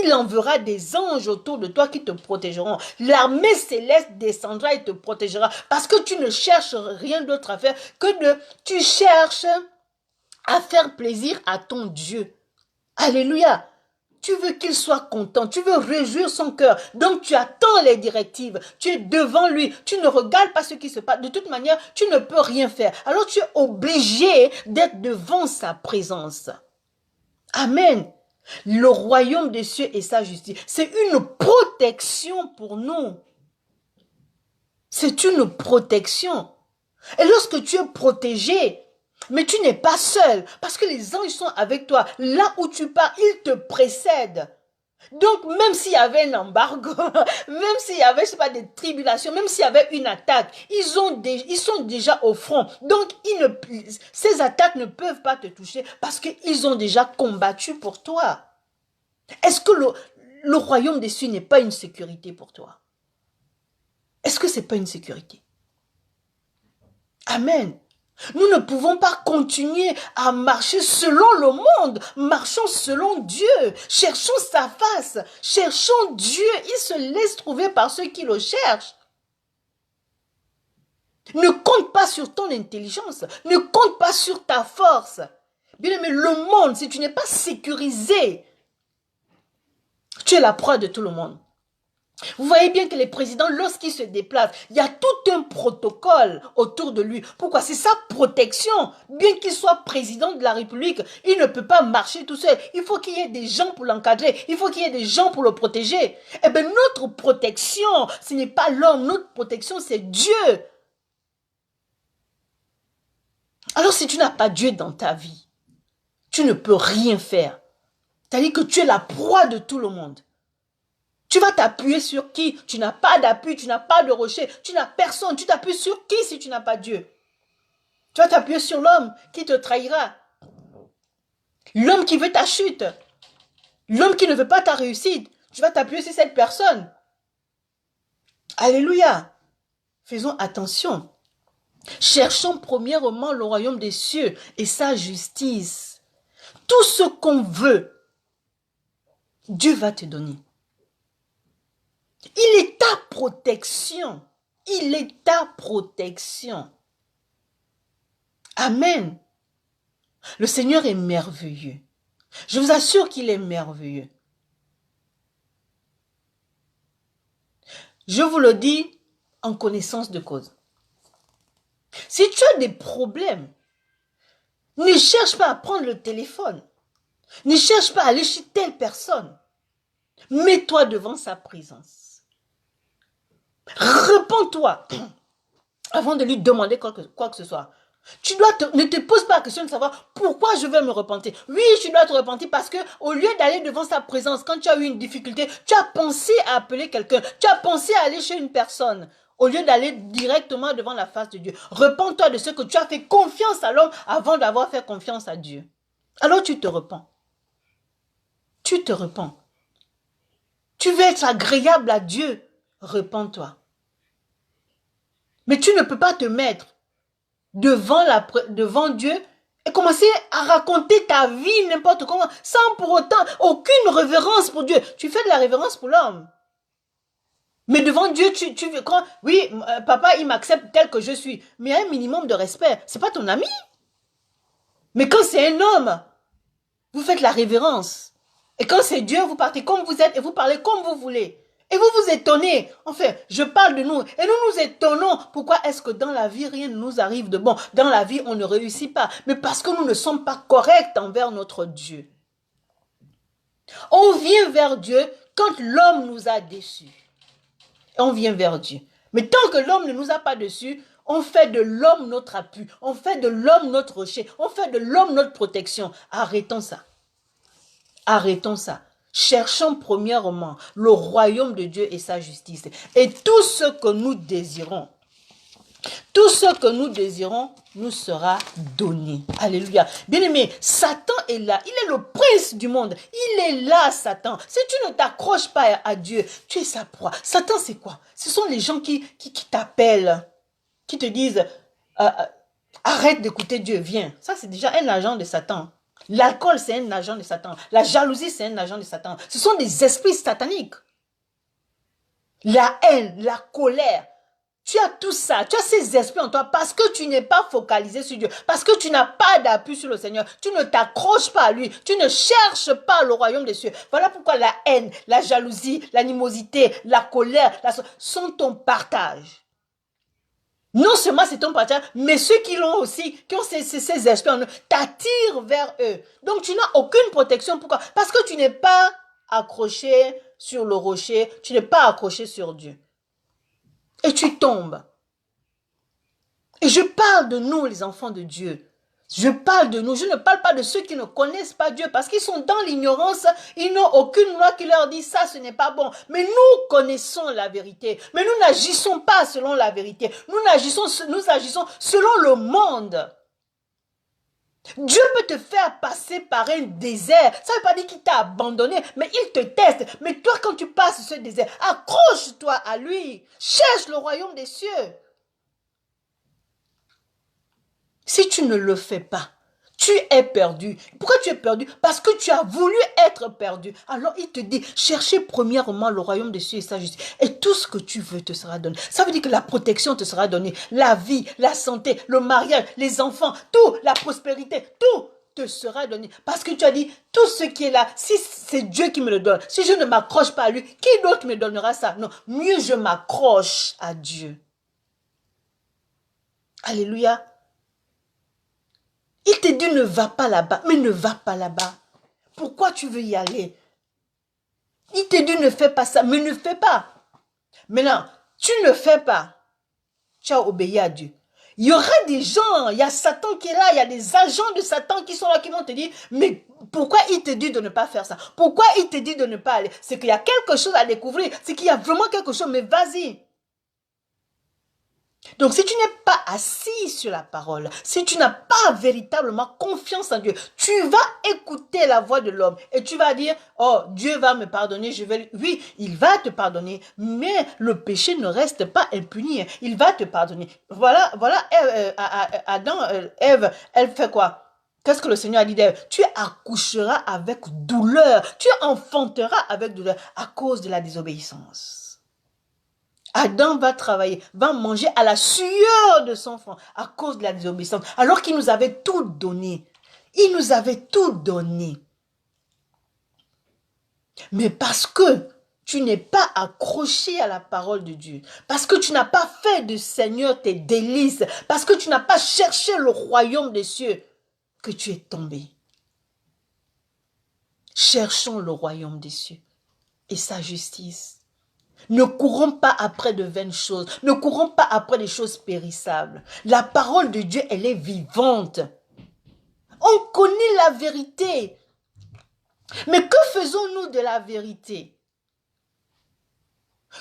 [SPEAKER 1] Il enverra des anges autour de toi qui te protégeront. L'armée céleste descendra et te protégera. Parce que tu ne cherches rien d'autre à faire que tu cherches à faire plaisir à ton Dieu. Alléluia. Tu veux qu'il soit content, tu veux réjouir son cœur. Donc tu attends les directives, tu es devant lui, tu ne regardes pas ce qui se passe. De toute manière, tu ne peux rien faire. Alors tu es obligé d'être devant sa présence. Amen. Le royaume des cieux et sa justice, c'est une protection pour nous. C'est une protection. Et lorsque tu es protégé, Mais tu n'es pas seul, parce que les anges sont avec toi. Là où tu pars, ils te précèdent. Donc, même s'il y avait un embargo, même s'il y avait, je sais pas, des tribulations, même s'il y avait une attaque, ils sont déjà au front. Donc, ces attaques ne peuvent pas te toucher parce qu'ils ont déjà combattu pour toi. Est-ce que le royaume des cieux n'est pas une sécurité pour toi? Est-ce que c'est pas une sécurité? Amen. Nous ne pouvons pas continuer à marcher selon le monde. Marchons selon Dieu. Cherchons sa face. Cherchons Dieu. Il se laisse trouver par ceux qui le cherchent. Ne compte pas sur ton intelligence. Ne compte pas sur ta force. Bien aimé, le monde, si tu n'es pas sécurisé, tu es la proie de tout le monde. Vous voyez bien que les présidents, lorsqu'ils se déplacent, il y a tout un protocole autour de lui. Pourquoi? C'est sa protection. Bien qu'il soit président de la République, il ne peut pas marcher tout seul. Il faut qu'il y ait des gens pour l'encadrer. Il faut qu'il y ait des gens pour le protéger. Eh bien, notre protection, ce n'est pas l'homme. Notre protection, c'est Dieu. Alors, si tu n'as pas Dieu dans ta vie, tu ne peux rien faire. C'est-à-dire que tu es la proie de tout le monde. Tu vas t'appuyer sur qui? Tu n'as pas d'appui, tu n'as pas de rocher, tu n'as personne. Tu t'appuies sur qui si tu n'as pas Dieu? Tu vas t'appuyer sur l'homme qui te trahira. L'homme qui veut ta chute. L'homme qui ne veut pas ta réussite. Tu vas t'appuyer sur cette personne. Alléluia. Faisons attention. Cherchons premièrement le royaume des cieux et sa justice. Tout ce qu'on veut, Dieu va te donner. Il est ta protection. Il est ta protection. Amen. Le Seigneur est merveilleux. Je vous assure qu'il est merveilleux. Je vous le dis en connaissance de cause. Si tu as des problèmes, ne cherche pas à prendre le téléphone. Ne cherche pas à aller chez telle personne. Mets-toi devant sa présence. Réponds-toi avant de lui demander quoi que ce soit. Ne te pose pas la question de savoir pourquoi je vais me repentir. Oui, tu dois te repentir parce que au lieu d'aller devant sa présence, quand tu as eu une difficulté, tu as pensé à appeler quelqu'un, tu as pensé à aller chez une personne, au lieu d'aller directement devant la face de Dieu. Repens-toi de ce que tu as fait confiance à l'homme avant d'avoir fait confiance à Dieu. Alors tu te repens. Tu te repens. Tu veux être agréable à Dieu. Repens-toi. Mais tu ne peux pas te mettre devant Dieu et commencer à raconter ta vie n'importe comment, sans pour autant aucune révérence pour Dieu. Tu fais de la révérence pour l'homme. Mais devant Dieu, tu veux croire, oui, papa, il m'accepte tel que je suis. Mais il y a un minimum de respect. C'est pas ton ami. Mais quand c'est un homme, vous faites la révérence. Et quand c'est Dieu, vous partez comme vous êtes et vous parlez comme vous voulez. Et vous vous étonnez. Enfin, je parle de nous. Et nous nous étonnons. Pourquoi est-ce que dans la vie, rien ne nous arrive de bon? Dans la vie, on ne réussit pas. Mais parce que nous ne sommes pas corrects envers notre Dieu. On vient vers Dieu quand l'homme nous a déçus. Et on vient vers Dieu. Mais tant que l'homme ne nous a pas déçus, on fait de l'homme notre appui. On fait de l'homme notre rocher. On fait de l'homme notre protection. Arrêtons ça. Arrêtons ça. Cherchons premièrement le royaume de Dieu et sa justice. Et tout ce que nous désirons, nous sera donné. Alléluia. Bien-aimé, Satan est là. Il est le prince du monde. Il est là, Satan. Si tu ne t'accroches pas à Dieu, tu es sa proie. Satan, c'est quoi? Ce sont les gens qui t'appellent, qui te disent arrête d'écouter Dieu, viens. Ça, c'est déjà un agent de Satan. L'alcool, c'est un agent de Satan. La jalousie, c'est un agent de Satan. Ce sont des esprits sataniques. La haine, la colère. Tu as tout ça. Tu as ces esprits en toi parce que tu n'es pas focalisé sur Dieu. Parce que tu n'as pas d'appui sur le Seigneur. Tu ne t'accroches pas à lui. Tu ne cherches pas le royaume des cieux. Voilà pourquoi la haine, la jalousie, l'animosité, la colère sont ton partage. Non seulement c'est ton partage, mais ceux qui l'ont aussi, qui ont ces esprits en eux, t'attirent vers eux. Donc tu n'as aucune protection. Pourquoi? Parce que tu n'es pas accroché sur le rocher, tu n'es pas accroché sur Dieu. Et tu tombes. Et je parle de nous, les enfants de Dieu. Je parle de nous, je ne parle pas de ceux qui ne connaissent pas Dieu parce qu'ils sont dans l'ignorance, ils n'ont aucune loi qui leur dit ça, ce n'est pas bon. Mais nous connaissons la vérité, mais nous n'agissons pas selon la vérité, nous agissons selon le monde. Dieu peut te faire passer par un désert, ça ne veut pas dire qu'il t'a abandonné, mais il te teste. Mais toi, quand tu passes ce désert, accroche-toi à lui, cherche le royaume des cieux. Si tu ne le fais pas, tu es perdu. Pourquoi tu es perdu? Parce que tu as voulu être perdu. Alors il te dit, cherchez premièrement le royaume des cieux et sa justice. Et tout ce que tu veux te sera donné. Ça veut dire que la protection te sera donnée. La vie, la santé, le mariage, les enfants, tout, la prospérité, tout te sera donné. Parce que tu as dit, tout ce qui est là, si c'est Dieu qui me le donne, si je ne m'accroche pas à lui, qui d'autre me donnera ça? Non, mieux je m'accroche à Dieu. Alléluia. Il te dit ne va pas là-bas, mais ne va pas là-bas. Pourquoi tu veux y aller? Il te dit ne fais pas ça, mais ne fais pas. Maintenant, tu ne fais pas. Tu as obéi à Dieu. Il y aura des gens, il y a Satan qui est là, il y a des agents de Satan qui sont là, qui vont te dire, mais pourquoi il te dit de ne pas faire ça? Pourquoi il te dit de ne pas aller? C'est qu'il y a quelque chose à découvrir, c'est qu'il y a vraiment quelque chose, mais vas-y. Donc, si tu n'es pas assis sur la parole, si tu n'as pas véritablement confiance en Dieu, tu vas écouter la voix de l'homme et tu vas dire, oh, Dieu va me pardonner, oui, il va te pardonner, mais le péché ne reste pas impuni, il va te pardonner. Voilà, Adam, Ève, elle fait quoi? Qu'est-ce que le Seigneur a dit d'Ève? Tu accoucheras avec douleur, tu enfanteras avec douleur à cause de la désobéissance. Adam va travailler, va manger à la sueur de son front à cause de la désobéissance, alors qu'il nous avait tout donné. Il nous avait tout donné. Mais parce que tu n'es pas accroché à la parole de Dieu, parce que tu n'as pas fait du Seigneur tes délices, parce que tu n'as pas cherché le royaume des cieux, que tu es tombé. Cherchons le royaume des cieux et sa justice. Ne courons pas après de vaines choses. Ne courons pas après des choses périssables. La parole de Dieu, elle est vivante. On connaît la vérité. Mais que faisons-nous de la vérité?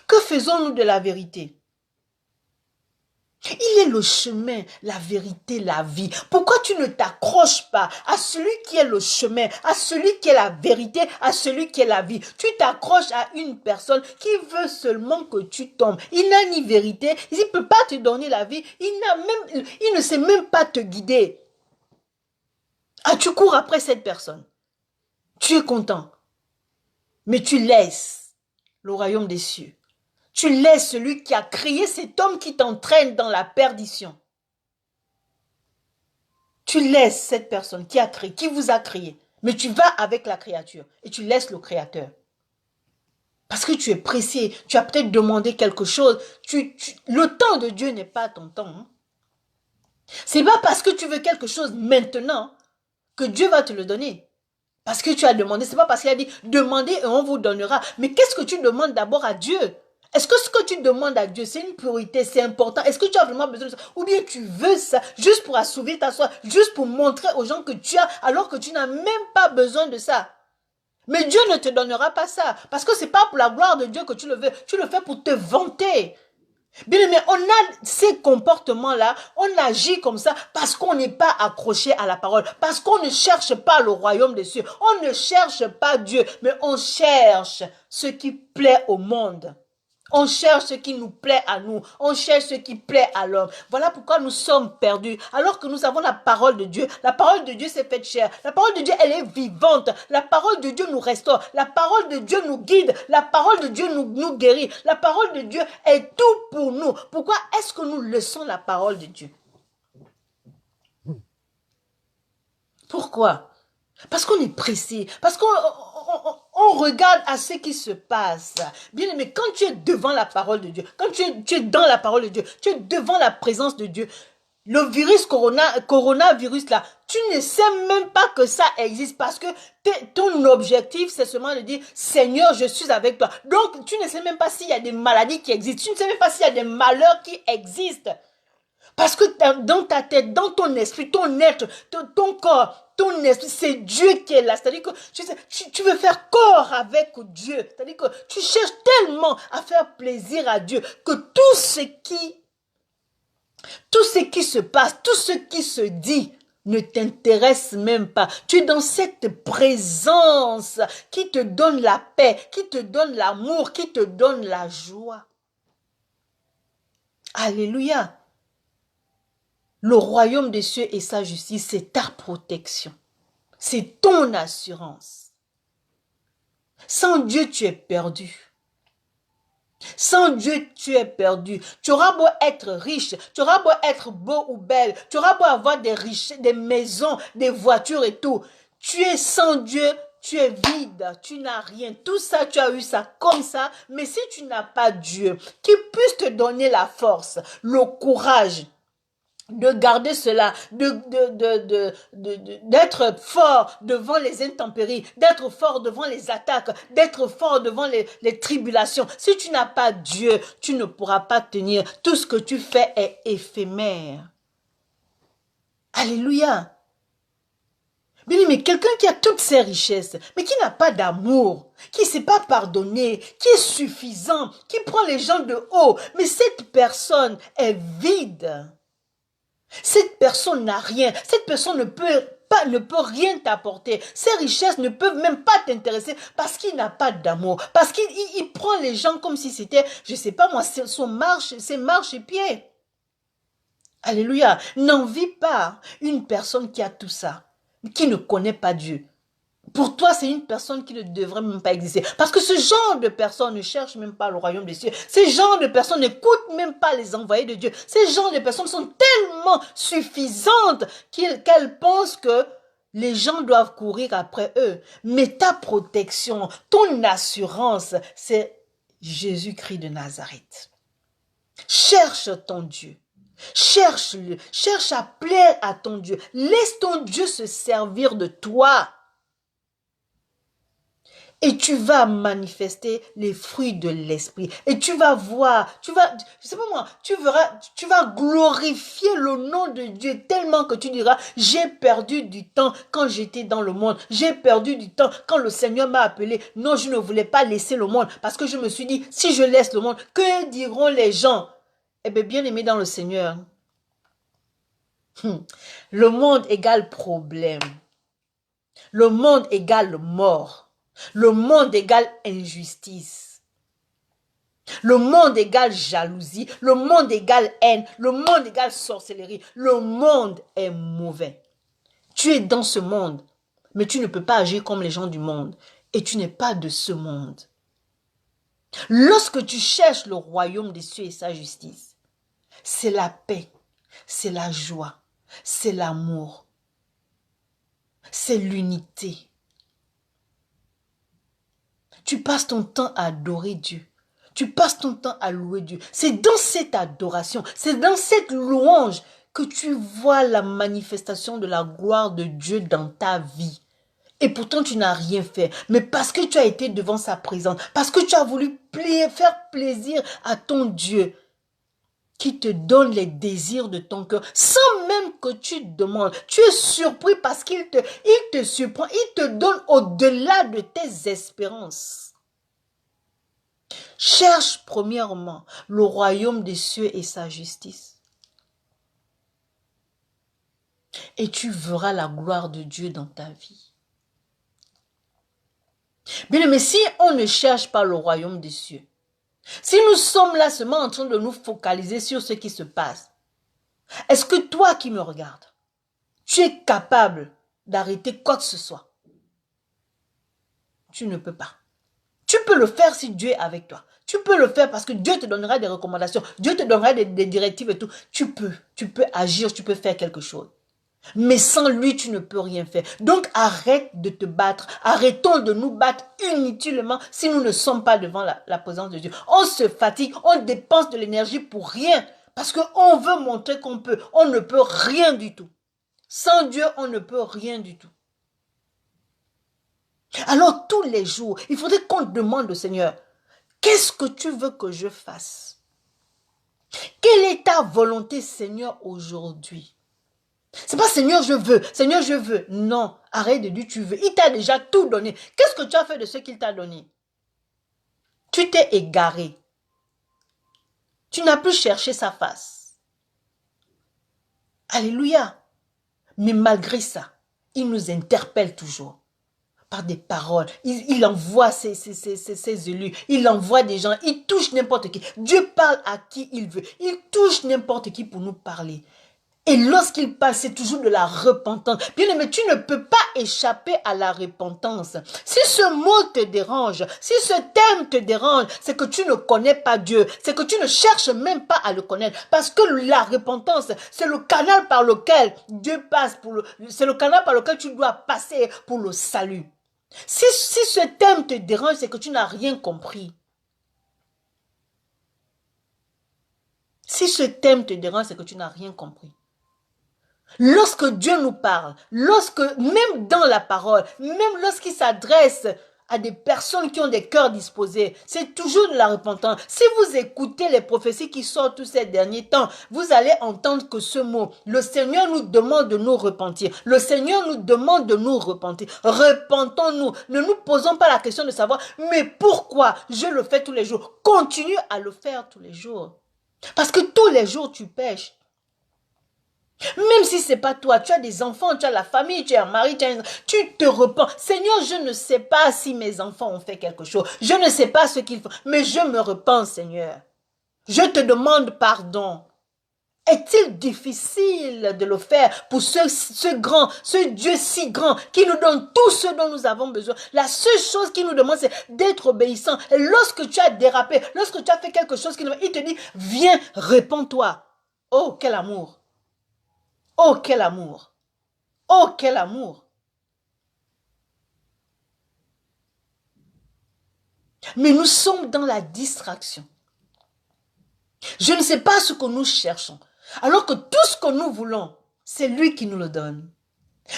[SPEAKER 1] Que faisons-nous de la vérité? Il est le chemin, la vérité, la vie. Pourquoi tu ne t'accroches pas à celui qui est le chemin, à celui qui est la vérité, à celui qui est la vie? Tu t'accroches à une personne qui veut seulement que tu tombes. Il n'a ni vérité, il ne peut pas te donner la vie, il ne sait même pas te guider. Ah, tu cours après cette personne. Tu es content. Mais tu laisses le royaume des cieux. Tu laisses celui qui a créé cet homme qui t'entraîne dans la perdition. Tu laisses cette personne qui a créé, qui vous a créé. Mais tu vas avec la créature et tu laisses le créateur. Parce que tu es pressé, tu as peut-être demandé quelque chose. Le temps de Dieu n'est pas ton temps. Hein. C'est pas parce que tu veux quelque chose maintenant que Dieu va te le donner. Parce que tu as demandé, c'est pas parce qu'il a dit demandez et on vous donnera. Mais qu'est-ce que tu demandes d'abord à Dieu? Est-ce que ce que tu demandes à Dieu, c'est une priorité, c'est important? Est-ce que tu as vraiment besoin de ça? Ou bien tu veux ça juste pour assouvir ta soif, juste pour montrer aux gens que tu as, alors que tu n'as même pas besoin de ça? Mais Dieu ne te donnera pas ça, parce que c'est pas pour la gloire de Dieu que tu le veux, tu le fais pour te vanter. Bien, mais on a ces comportements-là, on agit comme ça parce qu'on n'est pas accroché à la parole, parce qu'on ne cherche pas le royaume des cieux, on ne cherche pas Dieu, mais on cherche ce qui plaît au monde. On cherche ce qui nous plaît à nous. On cherche ce qui plaît à l'homme. Voilà pourquoi nous sommes perdus. Alors que nous avons la parole de Dieu. La parole de Dieu s'est faite chair. La parole de Dieu, elle est vivante. La parole de Dieu nous restaure. La parole de Dieu nous guide. La parole de Dieu nous guérit. La parole de Dieu est tout pour nous. Pourquoi est-ce que nous laissons la parole de Dieu? Pourquoi? Parce qu'on est pressé. Parce qu'on regarde à ce qui se passe. Bien aimé, quand tu es devant la parole de Dieu, quand tu es dans la parole de Dieu, tu es devant la présence de Dieu, le virus coronavirus là, tu ne sais même pas que ça existe parce que ton objectif, c'est seulement de dire, Seigneur, je suis avec toi. Donc, tu ne sais même pas s'il y a des maladies qui existent. Tu ne sais même pas s'il y a des malheurs qui existent. Parce que dans ta tête, dans ton esprit, ton être, ton corps, ton esprit, c'est Dieu qui est là. C'est-à-dire que tu veux faire corps avec Dieu. C'est-à-dire que tu cherches tellement à faire plaisir à Dieu que tout ce qui se passe, tout ce qui se dit ne t'intéresse même pas. Tu es dans cette présence qui te donne la paix, qui te donne l'amour, qui te donne la joie. Alléluia. Le royaume des cieux et sa justice, c'est ta protection. C'est ton assurance. Sans Dieu, tu es perdu. Sans Dieu, tu es perdu. Tu auras beau être riche, tu auras beau être beau ou belle, tu auras beau avoir des richesses, des maisons, des voitures et tout. Tu es sans Dieu, tu es vide, tu n'as rien. Tout ça, tu as eu ça comme ça. Mais si tu n'as pas Dieu, qui puisse te donner la force, le courage, de garder cela, d'être fort devant les intempéries, d'être fort devant les attaques, d'être fort devant les tribulations. Si tu n'as pas Dieu, tu ne pourras pas tenir. Tout ce que tu fais est éphémère. Alléluia. Bien, mais quelqu'un qui a toutes ces richesses, mais qui n'a pas d'amour, qui ne sait pas pardonner, qui est suffisant, qui prend les gens de haut, mais cette personne est vide. Cette personne n'a rien. Cette personne ne peut rien t'apporter. Ses richesses ne peuvent même pas t'intéresser parce qu'il n'a pas d'amour. Parce qu'il prend les gens comme si c'était, je ne sais pas moi, ses marches et pieds. Alléluia. N'envie pas une personne qui a tout ça, qui ne connaît pas Dieu. Pour toi, c'est une personne qui ne devrait même pas exister. Parce que ce genre de personnes ne cherche même pas le royaume des cieux. Ces genres de personnes n'écoutent même pas les envoyés de Dieu. Ces genres de personnes sont tellement suffisantes qu'elles pensent que les gens doivent courir après eux. Mais ta protection, ton assurance, c'est Jésus-Christ de Nazareth. Cherche ton Dieu. Cherche-le. Cherche à plaire à ton Dieu. Laisse ton Dieu se servir de toi. Et tu vas manifester les fruits de l'esprit. Et tu vas voir, je sais pas moi, tu vas glorifier le nom de Dieu tellement que tu diras, j'ai perdu du temps quand j'étais dans le monde. J'ai perdu du temps quand le Seigneur m'a appelé. Non, je ne voulais pas laisser le monde parce que je me suis dit, si je laisse le monde, que diront les gens? Eh bien, bien aimé dans le Seigneur, le monde égale problème. Le monde égale mort. Le monde égale injustice. Le monde égale jalousie. Le monde égale haine. Le monde égale sorcellerie. Le monde est mauvais. Tu es dans ce monde, mais tu ne peux pas agir comme les gens du monde. Et tu n'es pas de ce monde. Lorsque tu cherches le royaume des cieux et sa justice, c'est la paix, c'est la joie, c'est l'amour, c'est l'unité. Tu passes ton temps à adorer Dieu. Tu passes ton temps à louer Dieu. C'est dans cette adoration, c'est dans cette louange que tu vois la manifestation de la gloire de Dieu dans ta vie. Et pourtant, tu n'as rien fait. Mais parce que tu as été devant sa présence, parce que tu as voulu faire plaisir à ton Dieu, qui te donne les désirs de ton cœur, sans même que tu demandes. Tu es surpris parce qu'il te surprend, il te donne au-delà de tes espérances. Cherche premièrement le royaume des cieux et sa justice. Et tu verras la gloire de Dieu dans ta vie. Bien, mais si on ne cherche pas le royaume des cieux, si nous sommes là seulement en train de nous focaliser sur ce qui se passe, est-ce que toi qui me regardes, tu es capable d'arrêter quoi que ce soit? Tu ne peux pas. Tu peux le faire si Dieu est avec toi. Tu peux le faire parce que Dieu te donnera des recommandations. Dieu te donnera des directives et tout. Tu peux agir, tu peux faire quelque chose. Mais sans lui, tu ne peux rien faire. Donc, arrête de te battre. Arrêtons de nous battre inutilement si nous ne sommes pas devant la présence de Dieu. On se fatigue, on dépense de l'énergie pour rien. Parce qu'on veut montrer qu'on peut. On ne peut rien du tout. Sans Dieu, on ne peut rien du tout. Alors, tous les jours, il faudrait qu'on demande au Seigneur, qu'est-ce que tu veux que je fasse? Quelle est ta volonté, Seigneur, aujourd'hui? C'est pas Seigneur, je veux. Seigneur, je veux. Non, arrête de dire tu veux. Il t'a déjà tout donné. Qu'est-ce que tu as fait de ce qu'il t'a donné? Tu t'es égaré. Tu n'as plus cherché sa face. Alléluia. Mais malgré ça, il nous interpelle toujours par des paroles. Il envoie ses élus. Il envoie des gens. Il touche n'importe qui. Dieu parle à qui il veut. Il touche n'importe qui pour nous parler. Et lorsqu'il parle, c'est toujours de la repentance. Bien-aimé, tu ne peux pas échapper à la repentance. Si ce mot te dérange, si ce thème te dérange, c'est que tu ne connais pas Dieu. C'est que tu ne cherches même pas à le connaître. Parce que la repentance, c'est le canal par lequel Dieu passe. C'est le canal par lequel tu dois passer pour le salut. Si ce thème te dérange, c'est que tu n'as rien compris. Si ce thème te dérange, c'est que tu n'as rien compris. Lorsque Dieu nous parle, même dans la parole, même lorsqu'il s'adresse à des personnes qui ont des cœurs disposés, c'est toujours de la repentance. Si vous écoutez les prophéties qui sortent tous ces derniers temps, vous allez entendre que ce mot, le Seigneur nous demande de nous repentir. Le Seigneur nous demande de nous repentir. Repentons-nous. Ne nous posons pas la question de savoir, mais pourquoi je le fais tous les jours? Continue à le faire tous les jours. Parce que tous les jours tu pêches. Même si ce n'est pas toi, tu as des enfants, tu as la famille, tu as un mari, tu te repens. Seigneur, je ne sais pas si mes enfants ont fait quelque chose. Je ne sais pas ce qu'ils font, mais je me repens, Seigneur. Je te demande pardon. Est-il difficile de le faire pour ce Dieu si grand qui nous donne tout ce dont nous avons besoin? La seule chose qu'il nous demande, c'est d'être obéissant. Et lorsque tu as dérapé, lorsque tu as fait quelque chose, il te dit, viens, réponds-toi. Oh, quel amour! Oh, quel amour! Oh, quel amour! Mais nous sommes dans la distraction. Je ne sais pas ce que nous cherchons. Alors que tout ce que nous voulons, c'est lui qui nous le donne.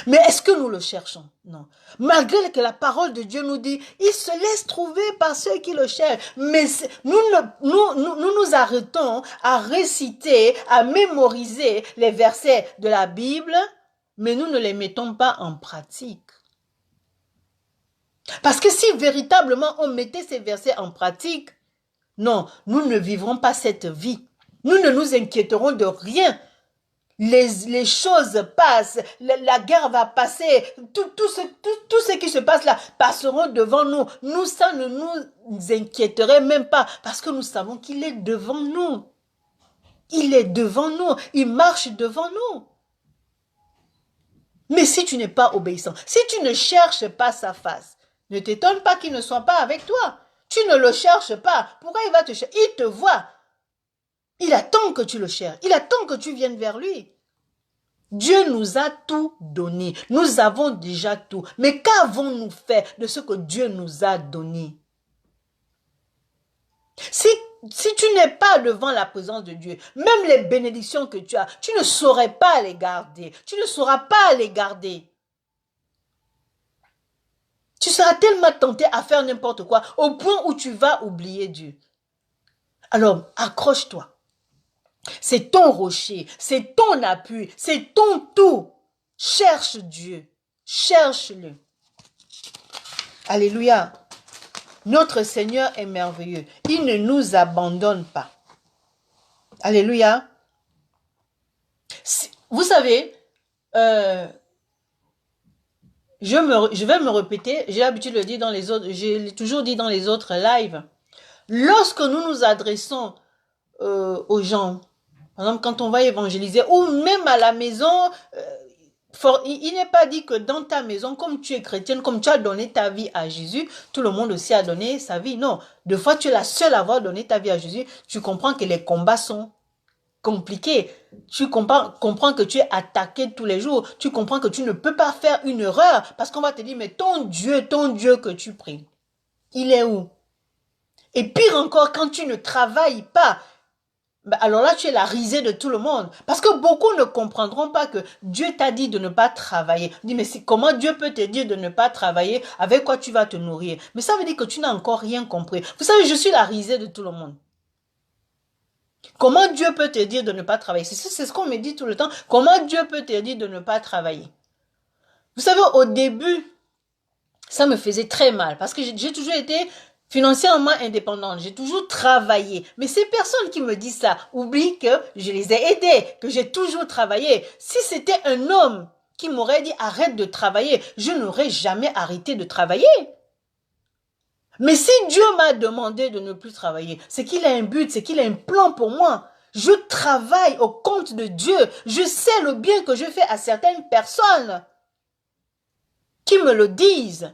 [SPEAKER 1] Mais est-ce que nous le cherchons? Non. Malgré que la parole de Dieu nous dit, il se laisse trouver par ceux qui le cherchent. Mais nous nous arrêtons à réciter, à mémoriser les versets de la Bible, mais nous ne les mettons pas en pratique. Parce que si véritablement on mettait ces versets en pratique, non, nous ne vivrons pas cette vie. Nous ne nous inquiéterons de rien. Les choses passent, la guerre va passer, tout ce qui se passe là passeront devant nous. Nous, ça ne nous inquiéterait même pas parce que nous savons qu'il est devant nous. Il est devant nous, il marche devant nous. Mais si tu n'es pas obéissant, si tu ne cherches pas sa face, ne t'étonne pas qu'il ne soit pas avec toi. Tu ne le cherches pas. Pourquoi il va te chercher? Il te voit. Il attend que tu le cherches. Il attend que tu viennes vers lui. Dieu nous a tout donné. Nous avons déjà tout. Mais qu'avons-nous fait de ce que Dieu nous a donné? Si tu n'es pas devant la présence de Dieu, même les bénédictions que tu as, tu ne saurais pas les garder. Tu ne sauras pas les garder. Tu seras tellement tenté à faire n'importe quoi au point où tu vas oublier Dieu. Alors, accroche-toi. C'est ton rocher, c'est ton appui, c'est ton tout. Cherche Dieu, cherche-le. Alléluia. Notre Seigneur est merveilleux. Il ne nous abandonne pas. Alléluia. Vous savez, je vais me répéter, j'ai l'habitude de le dire dans les autres, je l'ai toujours dit dans les autres lives. Lorsque nous nous adressons aux gens, par exemple quand on va évangéliser, ou même à la maison, il n'est pas dit que dans ta maison, comme tu es chrétienne, comme tu as donné ta vie à Jésus, tout le monde aussi a donné sa vie. Non, des fois tu es la seule à avoir donné ta vie à Jésus, tu comprends que les combats sont compliqué. Tu comprends que tu es attaqué tous les jours. Tu comprends que tu ne peux pas faire une erreur parce qu'on va te dire, mais ton Dieu que tu pries, il est où? Et pire encore, quand tu ne travailles pas, alors là, tu es la risée de tout le monde. Parce que beaucoup ne comprendront pas que Dieu t'a dit de ne pas travailler. On dit, mais comment Dieu peut te dire de ne pas travailler? Avec quoi tu vas te nourrir? Mais ça veut dire que tu n'as encore rien compris. Vous savez, je suis la risée de tout le monde. Comment Dieu peut te dire de ne pas travailler? C'est ce qu'on me dit tout le temps. Comment Dieu peut te dire de ne pas travailler? Vous savez, au début, ça me faisait très mal parce que j'ai toujours été financièrement indépendante. J'ai toujours travaillé. Mais ces personnes qui me disent ça oublient que je les ai aidés, que j'ai toujours travaillé. Si c'était un homme qui m'aurait dit arrête de travailler, je n'aurais jamais arrêté de travailler. Mais si Dieu m'a demandé de ne plus travailler, c'est qu'il a un but, c'est qu'il a un plan pour moi. Je travaille au compte de Dieu. Je sais le bien que je fais à certaines personnes qui me le disent.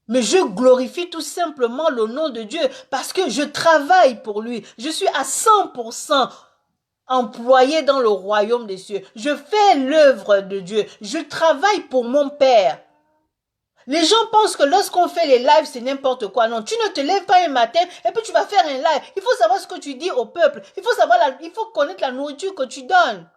[SPEAKER 1] Mais je glorifie tout simplement le nom de Dieu parce que je travaille pour lui. Je suis à 100% employé dans le royaume des cieux. Je fais l'œuvre de Dieu. Je travaille pour mon Père. Les gens pensent que lorsqu'on fait les lives, c'est n'importe quoi. Non, tu ne te lèves pas un matin et puis tu vas faire un live. Il faut savoir ce que tu dis au peuple. Il faut connaître la nourriture que tu donnes.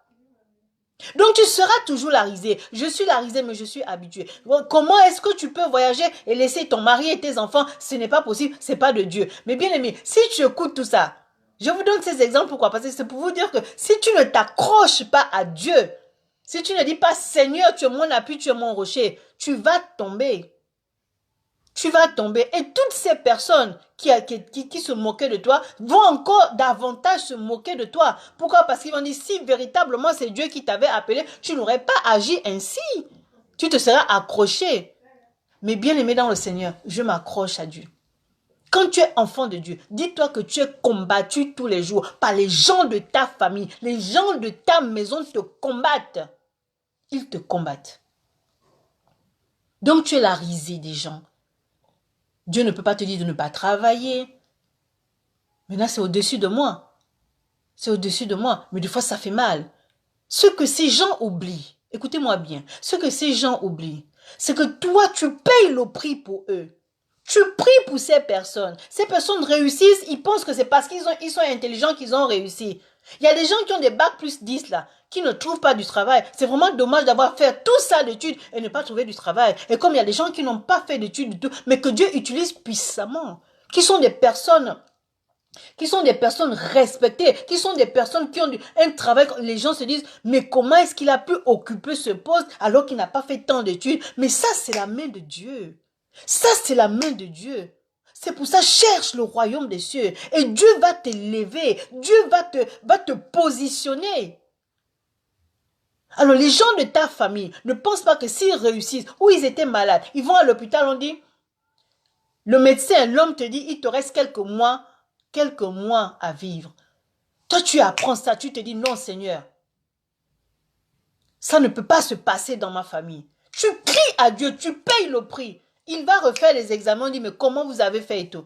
[SPEAKER 1] Donc tu seras toujours la risée. Je suis la risée, mais je suis habituée. Comment est-ce que tu peux voyager et laisser ton mari et tes enfants? Ce n'est pas possible, c'est pas de Dieu. Mais bien aimé, si tu écoutes tout ça, je vous donne ces exemples, pourquoi? Parce que c'est pour vous dire que si tu ne t'accroches pas à Dieu, si tu ne dis pas Seigneur, tu es mon appui, tu es mon rocher, tu vas tomber. Tu vas tomber. Et toutes ces personnes qui se moquaient de toi vont encore davantage se moquer de toi. Pourquoi? Parce qu'ils vont dire, si véritablement c'est Dieu qui t'avait appelé, tu n'aurais pas agi ainsi. Tu te seras accroché. Mais bien aimé dans le Seigneur, je m'accroche à Dieu. Quand tu es enfant de Dieu, dis-toi que tu es combattu tous les jours par les gens de ta famille. Les gens de ta maison te combattent. Ils te combattent. Donc tu es la risée des gens. Dieu ne peut pas te dire de ne pas travailler. Maintenant, c'est au-dessus de moi. C'est au-dessus de moi. Mais des fois, ça fait mal. Ce que ces gens oublient, écoutez-moi bien, ce que ces gens oublient, c'est que toi, tu payes le prix pour eux. Tu pries pour ces personnes. Ces personnes réussissent, ils pensent que c'est parce qu'ils sont intelligents qu'ils ont réussi. Il y a des gens qui ont des bacs plus 10 là, qui ne trouvent pas du travail. C'est vraiment dommage d'avoir fait tout ça d'études et ne pas trouver du travail. Et comme il y a des gens qui n'ont pas fait d'études du tout, mais que Dieu utilise puissamment, qui sont des personnes respectées, qui sont des personnes qui ont un travail, les gens se disent, mais comment est-ce qu'il a pu occuper ce poste alors qu'il n'a pas fait tant d'études? Mais ça, c'est la main de Dieu. Ça, c'est la main de Dieu. C'est pour ça, cherche le royaume des cieux. Et Dieu va t'élever. Dieu va te positionner. Alors, les gens de ta famille ne pensent pas que s'ils réussissent ou ils étaient malades, ils vont à l'hôpital, on dit, le médecin, l'homme te dit, il te reste quelques mois à vivre. Toi, tu apprends ça, tu te dis, non, Seigneur, ça ne peut pas se passer dans ma famille. Tu cries à Dieu, tu payes le prix. Il va refaire les examens, on dit, mais comment vous avez fait et tout?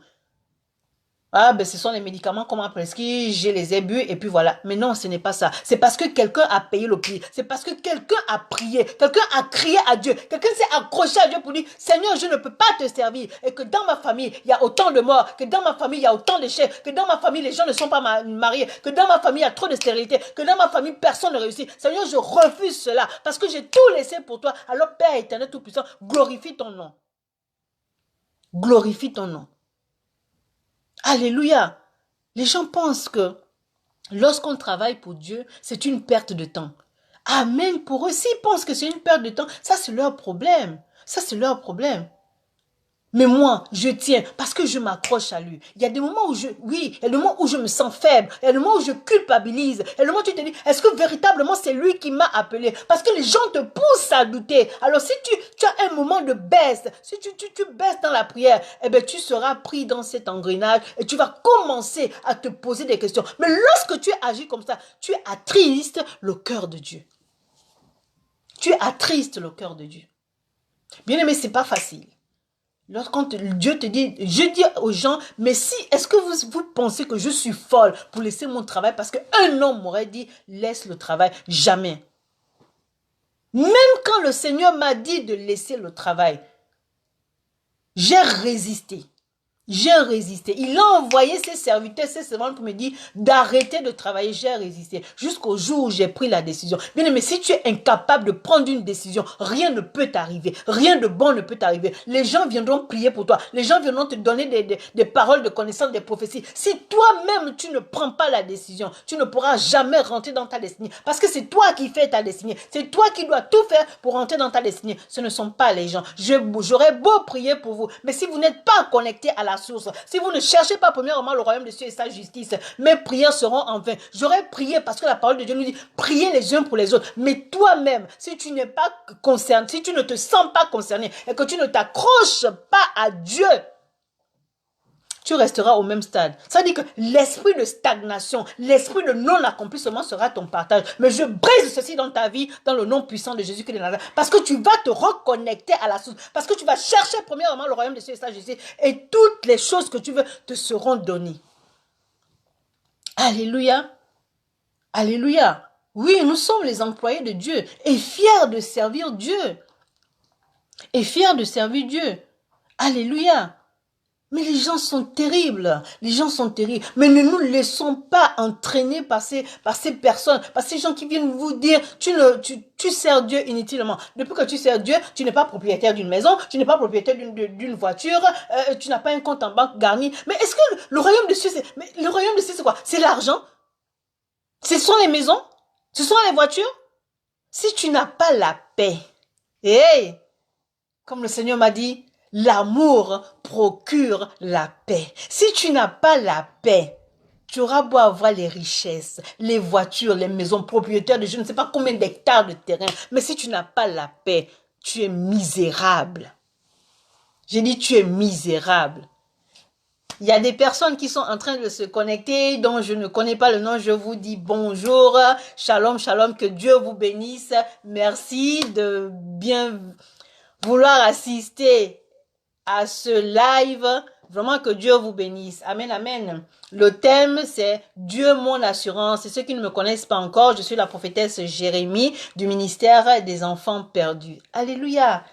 [SPEAKER 1] Ah, ben ce sont les médicaments qu'on m'a prescrits, je les ai bu et puis voilà. Mais non, ce n'est pas ça. C'est parce que quelqu'un a payé le prix. C'est parce que quelqu'un a prié. Quelqu'un a crié à Dieu. Quelqu'un s'est accroché à Dieu pour dire, Seigneur, je ne peux pas te servir. Et que dans ma famille, il y a autant de morts. Que dans ma famille, il y a autant d'échecs. Que dans ma famille, les gens ne sont pas mariés. Que dans ma famille, il y a trop de stérilité. Que dans ma famille, personne ne réussit. Seigneur, je refuse cela. Parce que j'ai tout laissé pour toi. Alors, Père éternel tout-puissant, glorifie ton nom. Glorifie ton nom. Alléluia. Les gens pensent que lorsqu'on travaille pour Dieu, c'est une perte de temps. Amen. Pour eux, s'ils pensent que c'est une perte de temps, ça c'est leur problème. Ça c'est leur problème. Mais moi, je tiens parce que je m'accroche à lui. Il y a des moments où il y a des moments où je me sens faible. Il y a des moments où je culpabilise. Il y a des moments où tu te dis, est-ce que véritablement c'est lui qui m'a appelé? Parce que les gens te poussent à douter. Alors si tu as un moment de baisse, si tu baisses dans la prière, eh bien tu seras pris dans cet engrenage et tu vas commencer à te poser des questions. Mais lorsque tu agis comme ça, tu attristes le cœur de Dieu. Tu attristes le cœur de Dieu. Bien aimé, c'est pas facile. Lorsqu'on Dieu te dit, je dis aux gens, mais si, est-ce que vous pensez que je suis folle pour laisser mon travail parce qu'un homme m'aurait dit, laisse le travail, jamais. Même quand le Seigneur m'a dit de laisser le travail, j'ai résisté. J'ai résisté. Il a envoyé ses serviteurs, ses servantes pour me dire d'arrêter de travailler. J'ai résisté jusqu'au jour où j'ai pris la décision. Bien aimé, si tu es incapable de prendre une décision, rien ne peut t'arriver. Rien de bon ne peut t'arriver. Les gens viendront prier pour toi. Les gens viendront te donner des paroles de connaissance, des prophéties. Si toi-même, tu ne prends pas la décision, tu ne pourras jamais rentrer dans ta destinée. Parce que c'est toi qui fais ta destinée. C'est toi qui dois tout faire pour rentrer dans ta destinée. Ce ne sont pas les gens. J'aurais beau prier pour vous, mais si vous n'êtes pas connecté à la source, si vous ne cherchez pas premièrement le royaume de Dieu et sa justice, mes prières seront en vain. J'aurais prié parce que la parole de Dieu nous dit priez les uns pour les autres. Mais toi-même, si tu n'es pas concerné, si tu ne te sens pas concerné et que tu ne t'accroches pas à Dieu, tu resteras au même stade. Ça veut dire que l'esprit de stagnation, l'esprit de non-accomplissement sera ton partage. Mais je brise ceci dans ta vie, dans le nom puissant de Jésus-Christ de Nazareth. Parce que tu vas te reconnecter à la source. Parce que tu vas chercher premièrement le royaume de Dieu et sa justice. Et toutes les choses que tu veux te seront données. Alléluia. Alléluia. Oui, nous sommes les employés de Dieu et fiers de servir Dieu. Et fiers de servir Dieu. Alléluia. Mais les gens sont terribles. Les gens sont terribles. Mais ne nous laissons pas entraîner par ces personnes, par ces gens qui viennent vous dire, tu sers Dieu inutilement. Depuis que tu sers Dieu, tu n'es pas propriétaire d'une maison, tu n'es pas propriétaire d'une voiture, tu n'as pas un compte en banque garni. Mais est-ce que le royaume de Dieu, c'est quoi? C'est l'argent? Ce sont les maisons? Ce sont les voitures? Si tu n'as pas la paix, hey, comme le Seigneur m'a dit, l'amour procure la paix. Si tu n'as pas la paix, tu auras beau avoir les richesses, les voitures, les maisons, propriétaires de je ne sais pas combien d'hectares de terrain. Mais si tu n'as pas la paix, tu es misérable. J'ai dit tu es misérable. Il y a des personnes qui sont en train de se connecter, dont je ne connais pas le nom. Je vous dis bonjour, shalom, shalom, que Dieu vous bénisse. Merci de bien vouloir assister à ce live. Vraiment que Dieu vous bénisse. Amen, amen. Le thème, c'est Dieu mon assurance. Et ceux qui ne me connaissent pas encore, je suis la prophétesse Jérémie du ministère des enfants perdus. Alléluia.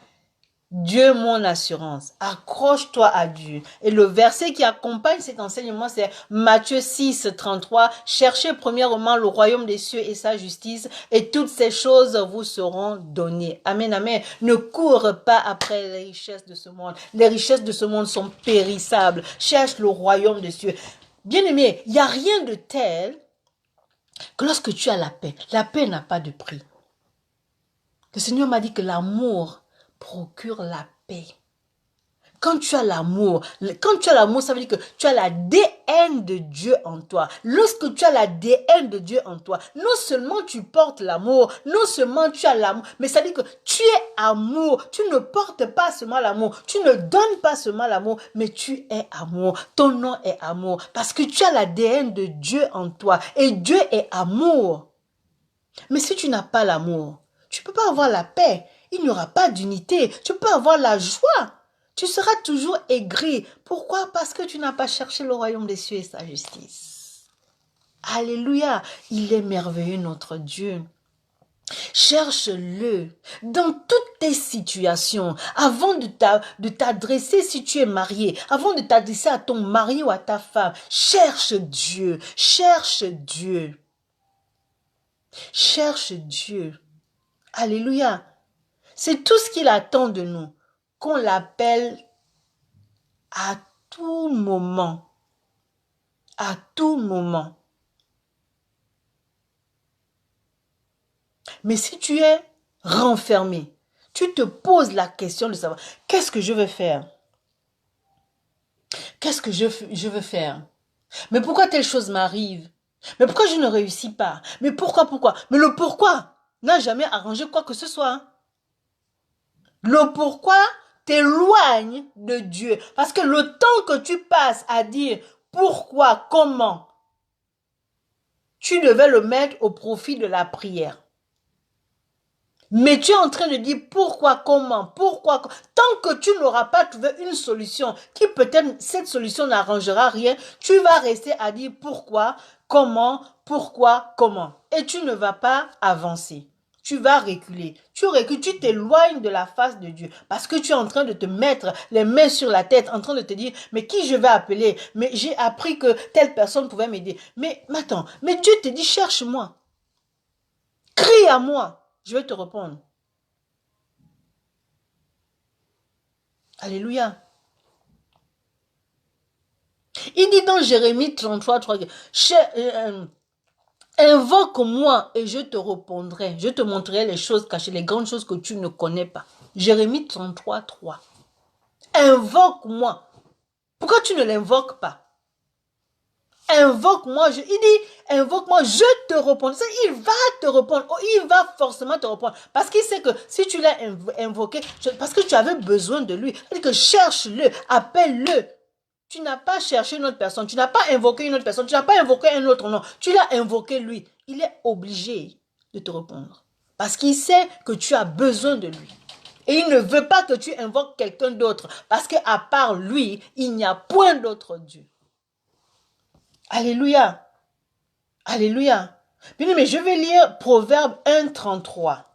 [SPEAKER 1] Dieu mon assurance. Accroche-toi à Dieu. Et le verset qui accompagne cet enseignement, c'est Matthieu 6, 33. Cherchez premièrement le royaume des cieux et sa justice, et toutes ces choses vous seront données. Amen, amen. Ne cours pas après les richesses de ce monde. Les richesses de ce monde sont périssables. Cherche le royaume des cieux. Bien-aimé, il n'y a rien de tel que lorsque tu as la paix n'a pas de prix. Le Seigneur m'a dit que l'amour procure la paix. Quand tu as l'amour, ça veut dire que tu as l'ADN de Dieu en toi. Lorsque tu as l'ADN de Dieu en toi, non seulement tu portes l'amour, non seulement tu as l'amour, mais ça veut dire que tu es amour. Tu ne portes pas seulement l'amour, tu ne donnes pas seulement l'amour, mais tu es amour. Ton nom est amour, parce que tu as l'ADN de Dieu en toi, et Dieu est amour. Mais si tu n'as pas l'amour, tu ne peux pas avoir la paix. Il n'y aura pas d'unité. Tu peux avoir la joie. Tu seras toujours aigri. Pourquoi? Parce que tu n'as pas cherché le royaume des cieux et sa justice. Alléluia. Il est merveilleux notre Dieu. Cherche-le dans toutes tes situations. Avant de t'adresser si tu es marié, avant de t'adresser à ton mari ou à ta femme, cherche Dieu. Cherche Dieu. Cherche Dieu. Alléluia. C'est tout ce qu'il attend de nous, qu'on l'appelle à tout moment. À tout moment. Mais si tu es renfermé, tu te poses la question de savoir, qu'est-ce que je veux faire? Qu'est-ce que je veux faire? Mais pourquoi telle chose m'arrive? Mais pourquoi je ne réussis pas? Mais pourquoi? Mais le pourquoi n'a jamais arrangé quoi que ce soit. Le pourquoi t'éloigne de Dieu. Parce que le temps que tu passes à dire pourquoi, comment, tu devais le mettre au profit de la prière. Mais tu es en train de dire pourquoi, comment, pourquoi. Tant que tu n'auras pas trouvé une solution, qui peut-être cette solution n'arrangera rien, tu vas rester à dire pourquoi, comment. Et tu ne vas pas avancer. tu vas reculer. Tu recules, tu t'éloignes de la face de Dieu. Parce que tu es en train de te mettre les mains sur la tête, en train de te dire, mais qui je vais appeler? Mais j'ai appris que telle personne pouvait m'aider. Mais attends, mais Dieu te dit, cherche-moi. Crie à moi, je vais te répondre. Alléluia. Il dit dans Jérémie 33, 3, invoque-moi et je te répondrai. Je te montrerai les choses cachées, les grandes choses que tu ne connais pas. Jérémie 33, 3. Invoque-moi. Pourquoi tu ne l'invoques pas? Invoque-moi. Il dit, invoque-moi, je te répondrai. Il va te répondre. Oh, il va forcément te répondre. Parce qu'il sait que si tu l'as invoqué, parce que tu avais besoin de lui. Il dit que cherche-le, appelle-le. Tu n'as pas cherché une autre personne, tu n'as pas invoqué une autre personne, tu n'as pas invoqué un autre nom, tu l'as invoqué lui. Il est obligé de te répondre. Parce qu'il sait que tu as besoin de lui. Et il ne veut pas que tu invoques quelqu'un d'autre. Parce qu'à part lui, il n'y a point d'autre Dieu. Alléluia. Alléluia. Bien, mais je vais lire Proverbe 1, 33.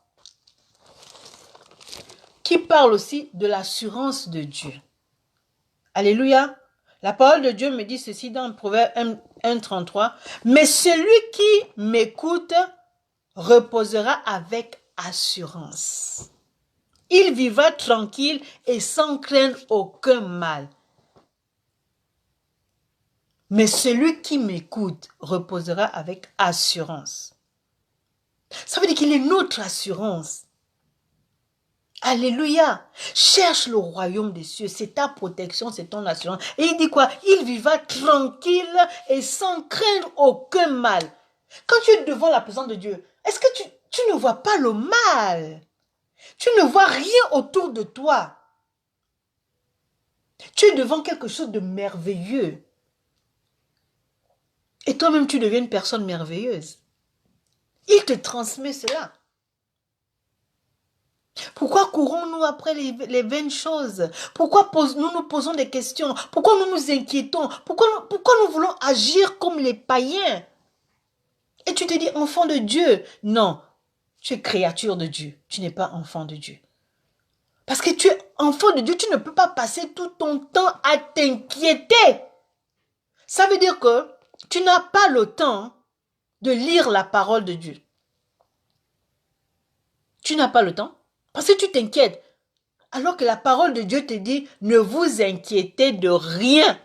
[SPEAKER 1] Qui parle aussi de l'assurance de Dieu. Alléluia. La parole de Dieu me dit ceci dans Proverbe 1, 33. Mais celui qui m'écoute reposera avec assurance. Il vivra tranquille et sans craindre aucun mal. Mais celui qui m'écoute reposera avec assurance. Ça veut dire qu'il est notre assurance. Alléluia. Cherche le royaume des cieux. C'est ta protection, c'est ton assurance. Et il dit quoi? Il vivra tranquille et sans craindre aucun mal. Quand tu es devant la présence de Dieu, est-ce que tu ne vois pas le mal? Tu ne vois rien autour de toi. Tu es devant quelque chose de merveilleux. Et toi-même, tu deviens une personne merveilleuse. Il te transmet cela. Pourquoi courons-nous après les vaines choses? Pourquoi nous posons des questions? Pourquoi nous nous inquiétons? Pourquoi nous voulons agir comme les païens? Et tu te dis enfant de Dieu. Non, tu es créature de Dieu. Tu n'es pas enfant de Dieu. Parce que tu es enfant de Dieu, tu ne peux pas passer tout ton temps à t'inquiéter. Ça veut dire que tu n'as pas le temps de lire la parole de Dieu. Tu n'as pas le temps. Parce que tu t'inquiètes. Alors que la parole de Dieu te dit, ne vous inquiétez de rien.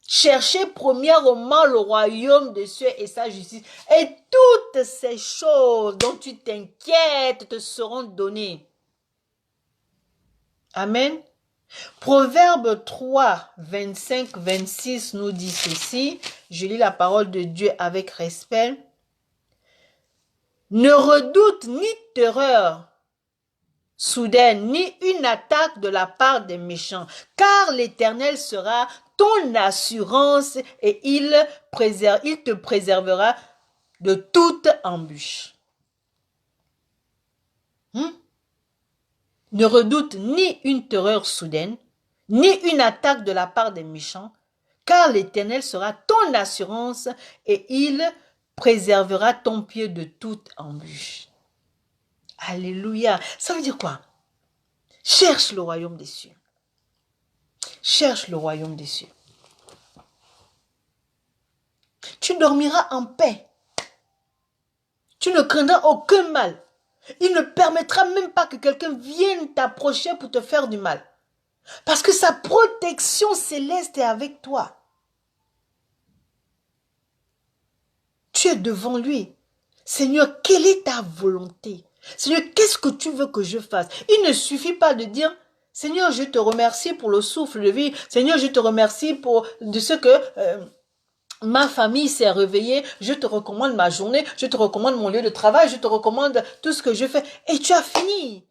[SPEAKER 1] Cherchez premièrement le royaume des cieux et sa justice. Et toutes ces choses dont tu t'inquiètes te seront données. Amen. Proverbe 3, 25, 26 nous dit ceci. Je lis la parole de Dieu avec respect. Ne redoute ni terreur soudaine, ni une attaque de la part des méchants, car l'Éternel sera ton assurance et il te préservera de toute embûche. Ne redoute ni une terreur soudaine, ni une attaque de la part des méchants, car l'Éternel sera ton assurance et il préservera ton pied de toute embûche. Alléluia. Ça veut dire quoi? Cherche le royaume des cieux. Cherche le royaume des cieux. Tu dormiras en paix. Tu ne craindras aucun mal. Il ne permettra même pas que quelqu'un vienne t'approcher pour te faire du mal. Parce que sa protection céleste est avec toi. Tu es devant lui. Seigneur, quelle est ta volonté? Seigneur, qu'est-ce que tu veux que je fasse? Il ne suffit pas de dire, Seigneur, je te remercie pour le souffle de vie. Seigneur, je te remercie pour de ce que ma famille s'est réveillée. Je te recommande ma journée. Je te recommande mon lieu de travail. Je te recommande tout ce que je fais. Et tu as fini.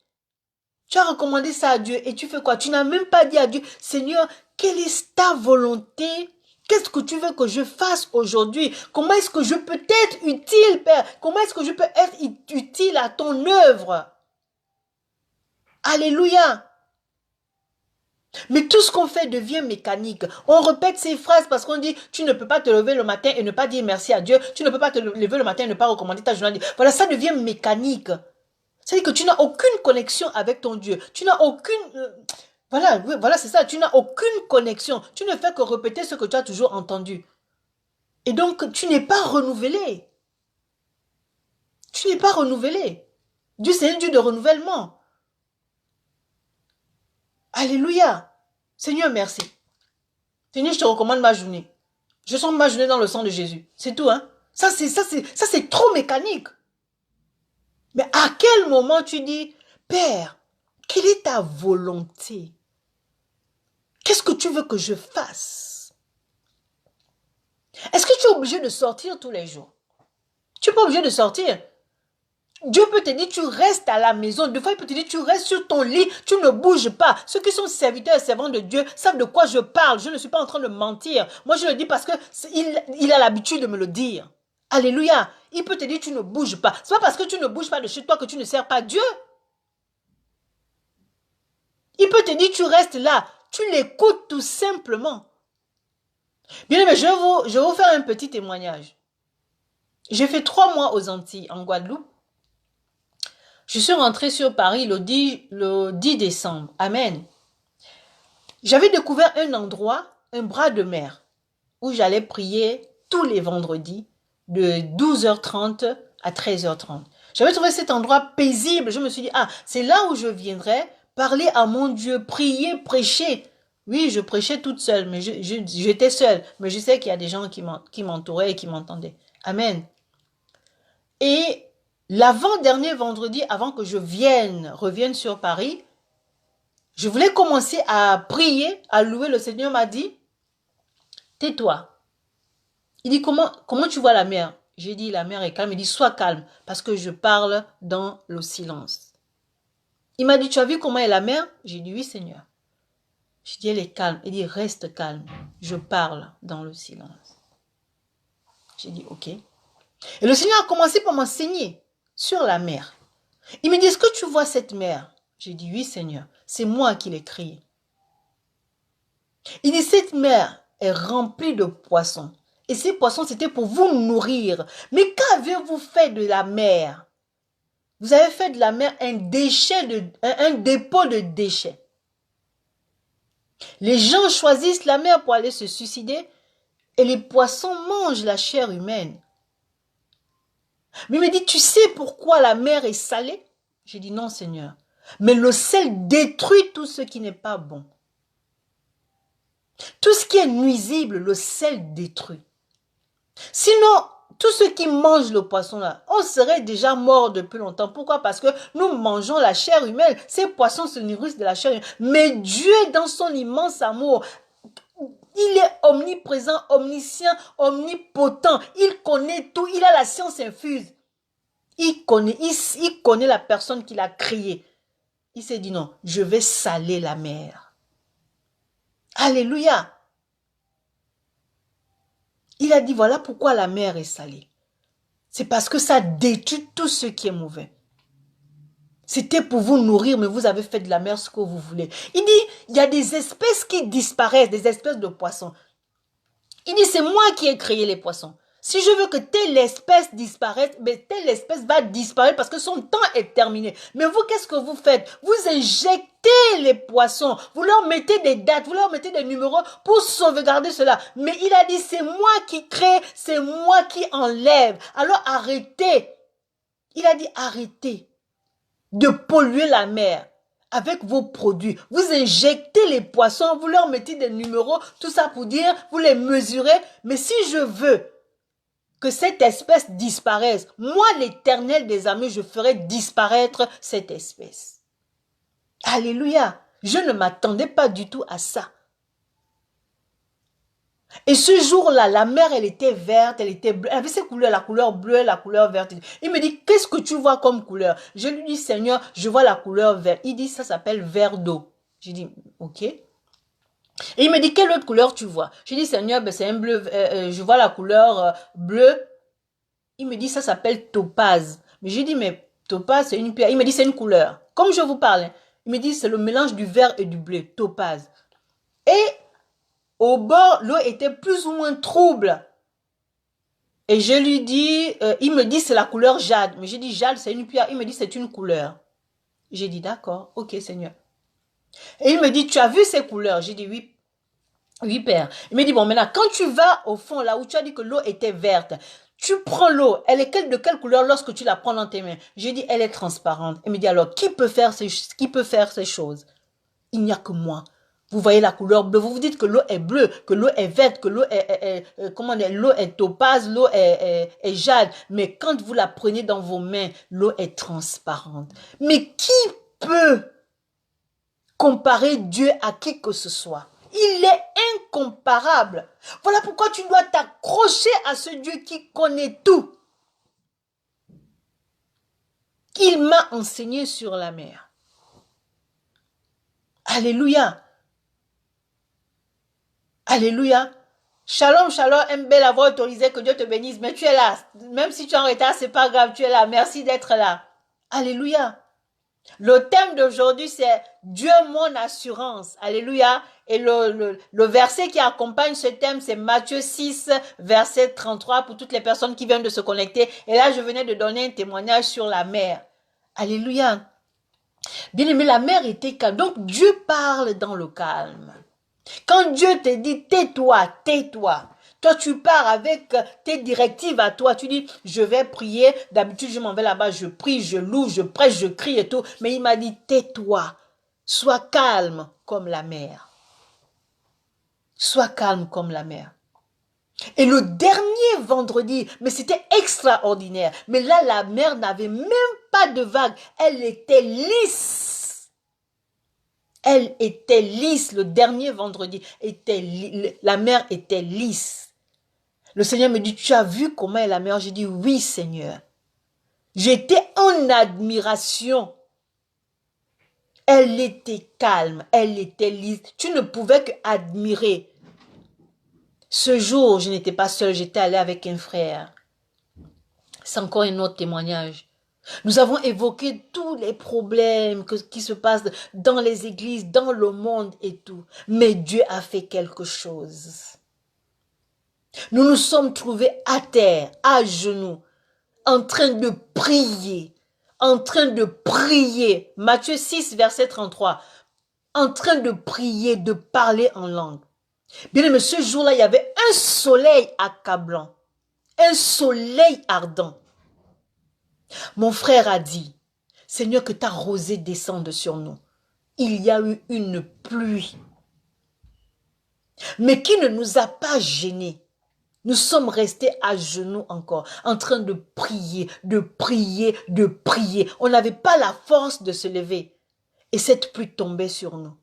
[SPEAKER 1] Tu as recommandé ça à Dieu. Et tu fais quoi? Tu n'as même pas dit à Dieu, Seigneur, quelle est ta volonté? Qu'est-ce que tu veux que je fasse aujourd'hui? Comment est-ce que je peux être utile, Père? Comment est-ce que je peux être utile à ton œuvre? Alléluia. Mais tout ce qu'on fait devient mécanique. On répète ces phrases parce qu'on dit, tu ne peux pas te lever le matin et ne pas dire merci à Dieu. Tu ne peux pas te lever le matin et ne pas recommander ta journée. Voilà, ça devient mécanique. C'est-à-dire que tu n'as aucune connexion avec ton Dieu. Tu n'as aucune... voilà, c'est ça. Tu n'as aucune connexion. Tu ne fais que répéter ce que tu as toujours entendu. Et donc, tu n'es pas renouvelé. Tu n'es pas renouvelé. Dieu, c'est un Dieu de renouvellement. Alléluia. Seigneur, merci. Seigneur, je te recommande ma journée. Je sens ma journée dans le sang de Jésus. C'est tout, hein. Ça, c'est trop mécanique. Mais à quel moment tu dis, Père, quelle est ta volonté? Qu'est-ce que tu veux que je fasse? Est-ce que tu es obligé de sortir tous les jours? Tu n'es pas obligé de sortir. Dieu peut te dire, tu restes à la maison. Des fois, il peut te dire, tu restes sur ton lit, tu ne bouges pas. Ceux qui sont serviteurs et servants de Dieu savent de quoi je parle. Je ne suis pas en train de mentir. Moi, je le dis parce que il a l'habitude de me le dire. Alléluia. Il peut te dire, tu ne bouges pas. Ce n'est pas parce que tu ne bouges pas de chez toi que tu ne sers pas Dieu. Il peut te dire, tu restes là. Tu l'écoutes tout simplement. Bien aimé, je vais vous faire un petit témoignage. J'ai fait 3 mois aux Antilles, en Guadeloupe. Je suis rentrée sur Paris le 10 décembre. Amen. J'avais découvert un endroit, un bras de mer, où j'allais prier tous les vendredis de 12h30 à 13h30. J'avais trouvé cet endroit paisible. Je me suis dit, ah, c'est là où je viendrai parler à mon Dieu, prier, prêcher. Oui, je prêchais toute seule, mais j'étais seule. Mais je sais qu'il y a des gens qui m'entouraient et qui m'entendaient. Amen. Et l'avant-dernier vendredi, avant que je revienne sur Paris, je voulais commencer à prier, à louer. Le Seigneur m'a dit, tais-toi. Il dit, comment tu vois la mer? J'ai dit, la mer est calme. Il dit, sois calme, parce que je parle dans le silence. Il m'a dit, tu as vu comment est la mer? J'ai dit, oui, Seigneur. J'ai dit, elle est calme. Il dit, reste calme. Je parle dans le silence. J'ai dit, ok. Et le Seigneur a commencé par m'enseigner sur la mer. Il me dit, est-ce que tu vois cette mer? J'ai dit, oui, Seigneur. C'est moi qui l'ai créée. Il dit, cette mer est remplie de poissons. Et ces poissons, c'était pour vous nourrir. Mais qu'avez-vous fait de la mer? Vous avez fait de la mer un dépôt de déchets. Les gens choisissent la mer pour aller se suicider et les poissons mangent la chair humaine. Mais il me dit, tu sais pourquoi la mer est salée? J'ai dit, non, Seigneur. Mais le sel détruit tout ce qui n'est pas bon. Tout ce qui est nuisible, le sel détruit. Sinon, tous ceux qui mangent le poisson là, on serait déjà mort depuis longtemps. Pourquoi? Parce que nous mangeons la chair humaine. Ces poissons se nourrissent de la chair humaine. Mais Dieu, dans son immense amour, il est omniprésent, omniscient, omnipotent. Il connaît tout. Il a la science infuse. Il connaît la personne qui l'a créée. Il s'est dit non, je vais saler la mer. Alléluia. Il a dit voilà pourquoi la mer est salée. C'est parce que ça détruit tout ce qui est mauvais. C'était pour vous nourrir, mais vous avez fait de la mer ce que vous voulez. Il dit, il y a des espèces qui disparaissent, des espèces de poissons. Il dit, c'est moi qui ai créé les poissons. Si je veux que telle espèce disparaisse, mais telle espèce va disparaître parce que son temps est terminé. Mais vous, qu'est-ce que vous faites? Vous injectez les poissons. Vous leur mettez des dates, vous leur mettez des numéros pour sauvegarder cela. Mais il a dit, c'est moi qui crée, c'est moi qui enlève. Alors arrêtez. Il a dit, arrêtez de polluer la mer avec vos produits. Vous injectez les poissons, vous leur mettez des numéros, tout ça pour dire, vous les mesurez. Mais si je veux que cette espèce disparaisse, moi, l'Éternel des armées, je ferai disparaître cette espèce. Alléluia. Je ne m'attendais pas du tout à ça. Et ce jour-là, la mer, elle était verte, elle était bleue. Elle avait ses couleurs, la couleur bleue, la couleur verte. Il me dit, qu'est-ce que tu vois comme couleur? Je lui dis, Seigneur, je vois la couleur verte. Il dit, ça s'appelle vert d'eau. Je dis, ok. Et il me dit, quelle autre couleur tu vois? Je dis, Seigneur, ben, c'est un bleu, je vois la couleur bleue. Il me dit, ça s'appelle topaz. Mais je dis, mais topaz, c'est une pierre. Il me dit, c'est une couleur. Comme je vous parle, il me dit, c'est le mélange du vert et du bleu, topaz. Et au bord, l'eau était plus ou moins trouble. Et je lui dis, il me dit c'est la couleur jade. Mais j'ai dit jade, c'est une pierre. Il me dit c'est une couleur. J'ai dit d'accord, ok Seigneur. Et il me dit, tu as vu ces couleurs? J'ai dit oui. Oui, Père. Il me dit, bon, maintenant, quand tu vas au fond, là où tu as dit que l'eau était verte, tu prends l'eau, elle est de quelle couleur lorsque tu la prends dans tes mains? J'ai dit, elle est transparente. Il me dit, alors, qui peut faire ces choses? Il n'y a que moi. Vous voyez la couleur bleue, vous vous dites que l'eau est bleue, que l'eau est verte, que l'eau l'eau est topaz, l'eau est jade. Mais quand vous la prenez dans vos mains, l'eau est transparente. Mais qui peut comparer Dieu à qui que ce soit? Il est incomparable. Voilà pourquoi tu dois t'accrocher à ce Dieu qui connaît tout. Il m'a enseigné sur la mer. Alléluia. Alléluia. Shalom, shalom, aime belle avoir autorisé, que Dieu te bénisse. Mais tu es là. Même si tu es en retard, c'est pas grave, tu es là. Merci d'être là. Alléluia. Le thème d'aujourd'hui, c'est Dieu mon assurance. Alléluia. Et le verset qui accompagne ce thème, c'est Matthieu 6, verset 33 pour toutes les personnes qui viennent de se connecter. Et là, je venais de donner un témoignage sur la mer. Alléluia. Bien aimé, la mer était calme. Donc, Dieu parle dans le calme. Quand Dieu te dit, tais-toi, tais-toi. Toi, tu pars avec tes directives à toi. Tu dis, je vais prier. D'habitude, je m'en vais là-bas, je prie, je loue, je prêche, je crie et tout. Mais il m'a dit, tais-toi. Sois calme comme la mer. Sois calme comme la mer. Et le dernier vendredi, mais c'était extraordinaire. Mais là, la mer n'avait même pas de vagues. Elle était lisse. Elle était lisse. Le dernier vendredi, la mer était lisse. Le Seigneur me dit, tu as vu comment est la mer? J'ai dit, oui Seigneur. J'étais en admiration. Elle était calme, elle était lisse. Tu ne pouvais qu'admirer. Ce jour, je n'étais pas seule, j'étais allée avec un frère. C'est encore un autre témoignage. Nous avons évoqué tous les problèmes qui se passent dans les églises, dans le monde et tout. Mais Dieu a fait quelque chose. Nous nous sommes trouvés à terre, à genoux, en train de prier. Matthieu 6, verset 33. En train de prier, de parler en langue. Bien aimé, ce jour-là, il y avait un soleil accablant. Un soleil ardent. Mon frère a dit, Seigneur, que ta rosée descende sur nous. Il y a eu une pluie. Mais qui ne nous a pas gênés. Nous sommes restés à genoux encore, en train de prier, de prier, de prier. On n'avait pas la force de se lever. Et cette pluie tombait sur nous.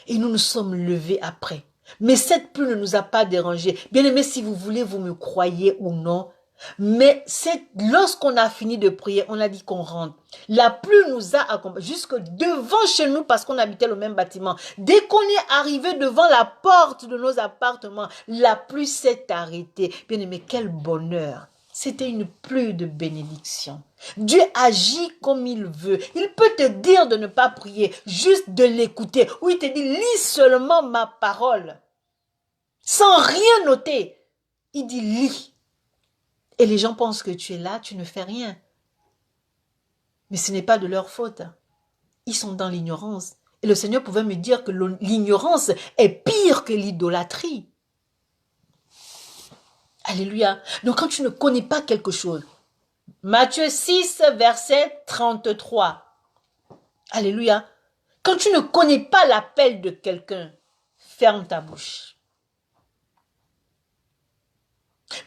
[SPEAKER 1] Et nous nous sommes levés après. Mais cette pluie ne nous a pas dérangés. Bien aimé, si vous voulez, vous me croyez ou non. Mais lorsqu'on a fini de prier, on a dit qu'on rentre. La pluie nous a accompagnés jusque devant chez nous parce qu'on habitait le même bâtiment. Dès qu'on est arrivé devant la porte de nos appartements, la pluie s'est arrêtée. Bien aimé, quel bonheur. C'était une pluie de bénédiction. Dieu agit comme il veut. Il peut te dire de ne pas prier, juste de l'écouter. Ou il te dit, lis seulement ma parole. Sans rien noter. Il dit, lis. Et les gens pensent que tu es là, tu ne fais rien. Mais ce n'est pas de leur faute. Ils sont dans l'ignorance. Et le Seigneur pouvait me dire que l'ignorance est pire que l'idolâtrie. Alléluia. Donc quand tu ne connais pas quelque chose, Matthieu 6, verset 33. Alléluia. Quand tu ne connais pas l'appel de quelqu'un, ferme ta bouche.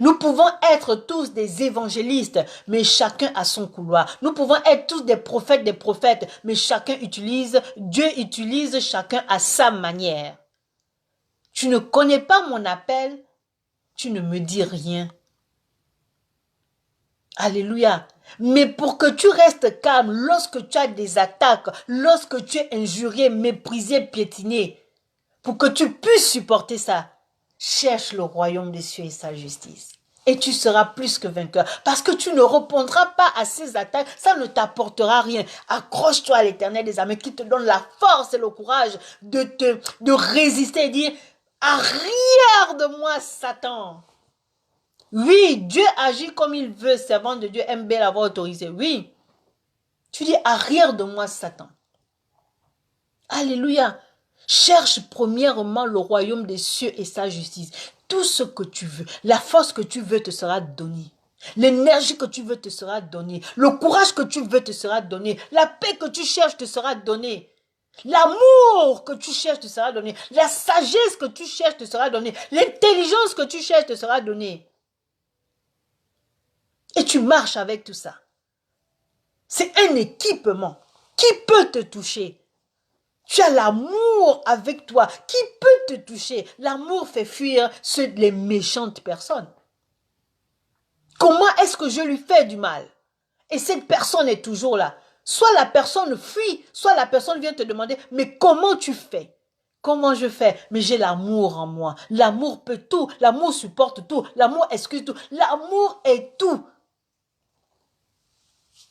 [SPEAKER 1] Nous pouvons être tous des évangélistes, mais chacun a son couloir. Nous pouvons être tous des prophètes, mais Dieu utilise chacun à sa manière. Tu ne connais pas mon appel, tu ne me dis rien. Alléluia. Mais pour que tu restes calme lorsque tu as des attaques, lorsque tu es injurié, méprisé, piétiné, pour que tu puisses supporter ça, cherche le royaume des cieux et sa justice. Et tu seras plus que vainqueur. Parce que tu ne répondras pas à ces attaques. Ça ne t'apportera rien. Accroche-toi à l'Éternel des armées qui te donne la force et le courage de résister et dire, arrière de moi, Satan. Oui, Dieu agit comme il veut. Servant de Dieu aime bien l'avoir autorisé. Oui. Tu dis, arrière de moi, Satan. Alléluia. Cherche premièrement le royaume des cieux et sa justice. Tout ce que tu veux, la force que tu veux te sera donnée. L'énergie que tu veux te sera donnée. Le courage que tu veux te sera donné. La paix que tu cherches te sera donnée. L'amour que tu cherches te sera donné. La sagesse que tu cherches te sera donnée. L'intelligence que tu cherches te sera donnée. Et tu marches avec tout ça. C'est un équipement qui peut te toucher. Tu as l'amour avec toi qui peut te toucher. L'amour fait fuir les méchantes personnes. Comment est-ce que je lui fais du mal? Et cette personne est toujours là. Soit la personne fuit, soit la personne vient te demander, mais comment tu fais? Comment je fais? Mais j'ai l'amour en moi. L'amour peut tout. L'amour supporte tout. L'amour excuse tout. L'amour est tout.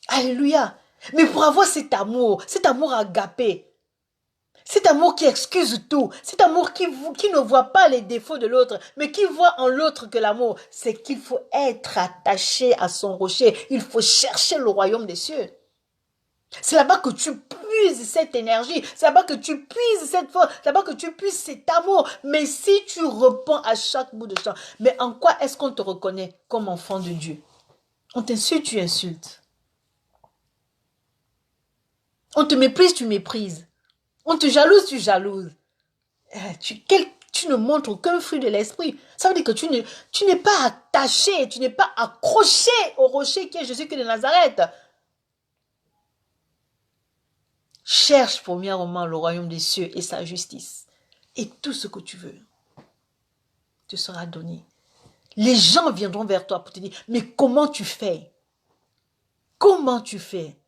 [SPEAKER 1] Alléluia. Mais pour avoir cet amour agapé, cet amour qui excuse tout, cet amour qui ne voit pas les défauts de l'autre, mais qui voit en l'autre que l'amour, c'est qu'il faut être attaché à son rocher. Il faut chercher le royaume des cieux. C'est là-bas que tu puises cette énergie, c'est là-bas que tu puises cette force, c'est là-bas que tu puises cet amour. Mais si tu réponds à chaque bout de champ, mais en quoi est-ce qu'on te reconnaît comme enfant de Dieu? On t'insulte, tu insultes. On te méprise, tu méprises. On te jalouse, tu jalouses. Tu ne montres aucun fruit de l'esprit. Ça veut dire que tu n'es pas attaché, tu n'es pas accroché au rocher qui est Jésus-Christ de Nazareth. Cherche premièrement le royaume des cieux et sa justice. Et tout ce que tu veux te sera donné. Les gens viendront vers toi pour te dire, mais comment tu fais? Comment tu fais?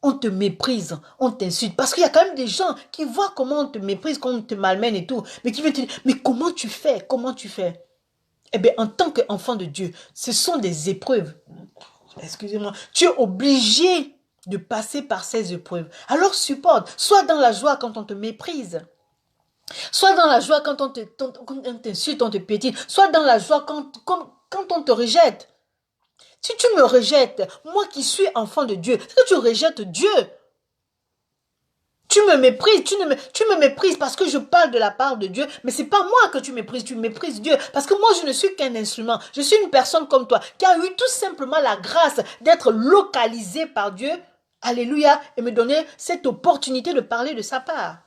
[SPEAKER 1] On te méprise, on t'insulte. Parce qu'il y a quand même des gens qui voient comment on te méprise, comment on te malmène et tout. Mais qui viennent te dire, mais comment tu fais? Comment tu fais? Eh bien, en tant qu'enfant de Dieu, ce sont des épreuves. Excusez-moi. Tu es obligé de passer par ces épreuves. Alors supporte. Sois dans la joie quand on te méprise. Sois dans la joie quand on t'insulte, on te piétine. Sois dans la joie quand on te rejette. Si tu me rejettes, moi qui suis enfant de Dieu, est-ce que tu rejettes Dieu? Tu me méprises, tu me méprises parce que je parle de la part de Dieu, mais c'est pas moi que tu méprises Dieu, parce que moi je ne suis qu'un instrument, je suis une personne comme toi, qui a eu tout simplement la grâce d'être localisée par Dieu, alléluia, et me donner cette opportunité de parler de sa part.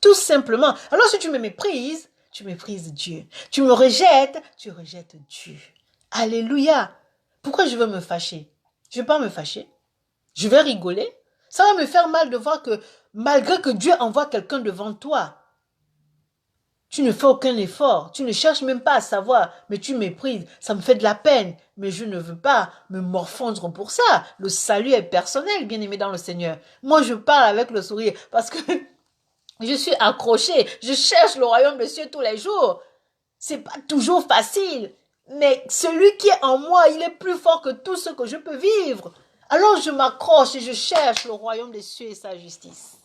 [SPEAKER 1] Tout simplement. Alors si tu me méprises, tu méprises Dieu. Tu me rejettes, tu rejettes Dieu. Alléluia. Pourquoi je veux me fâcher? Je ne vais pas me fâcher. Je vais rigoler. Ça va me faire mal de voir que malgré que Dieu envoie quelqu'un devant toi, tu ne fais aucun effort. Tu ne cherches même pas à savoir, mais tu méprises. Ça me fait de la peine, mais je ne veux pas me morfondre pour ça. Le salut est personnel, bien-aimé dans le Seigneur. Moi, je parle avec le sourire parce que je suis accrochée. Je cherche le royaume des cieux tous les jours. C'est pas toujours facile. Mais celui qui est en moi, il est plus fort que tout ce que je peux vivre. Alors je m'accroche et je cherche le royaume des cieux et sa justice.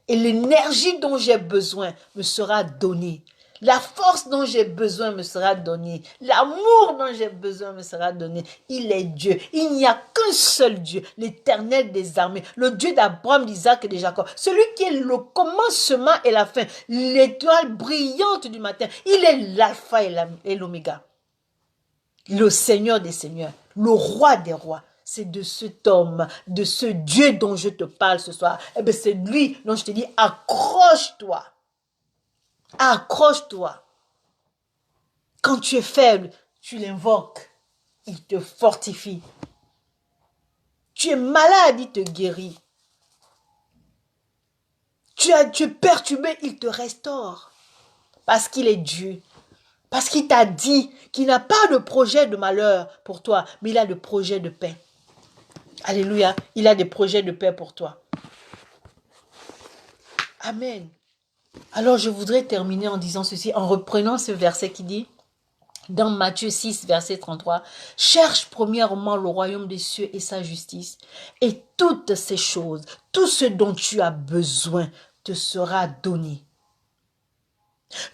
[SPEAKER 1] Et l'énergie dont j'ai besoin me sera donnée. La force dont j'ai besoin me sera donnée. L'amour dont j'ai besoin me sera donné. Il est Dieu. Il n'y a qu'un seul Dieu, l'Éternel des armées, le Dieu d'Abraham, d'Isaac et de Jacob. Celui qui est le commencement et la fin, l'étoile brillante du matin. Il est l'alpha et l'oméga. Le Seigneur des seigneurs, le roi des rois. C'est de cet homme, de ce Dieu dont je te parle ce soir. Eh bien, c'est lui dont je te dis, accroche-toi. Accroche-toi. Quand tu es faible, tu l'invoques. Il te fortifie. Tu es malade, il te guérit. Tu es perturbé, il te restaure. Parce qu'il est Dieu. Parce qu'il t'a dit qu'il n'a pas de projet de malheur pour toi, mais il a de projet de paix. Alléluia, il a des projets de paix pour toi. Amen. Alors je voudrais terminer en disant ceci, en reprenant ce verset qui dit, Dans Matthieu 6, verset 33, « Cherche premièrement le royaume des cieux et sa justice, et toutes ces choses, tout ce dont tu as besoin te sera donné. »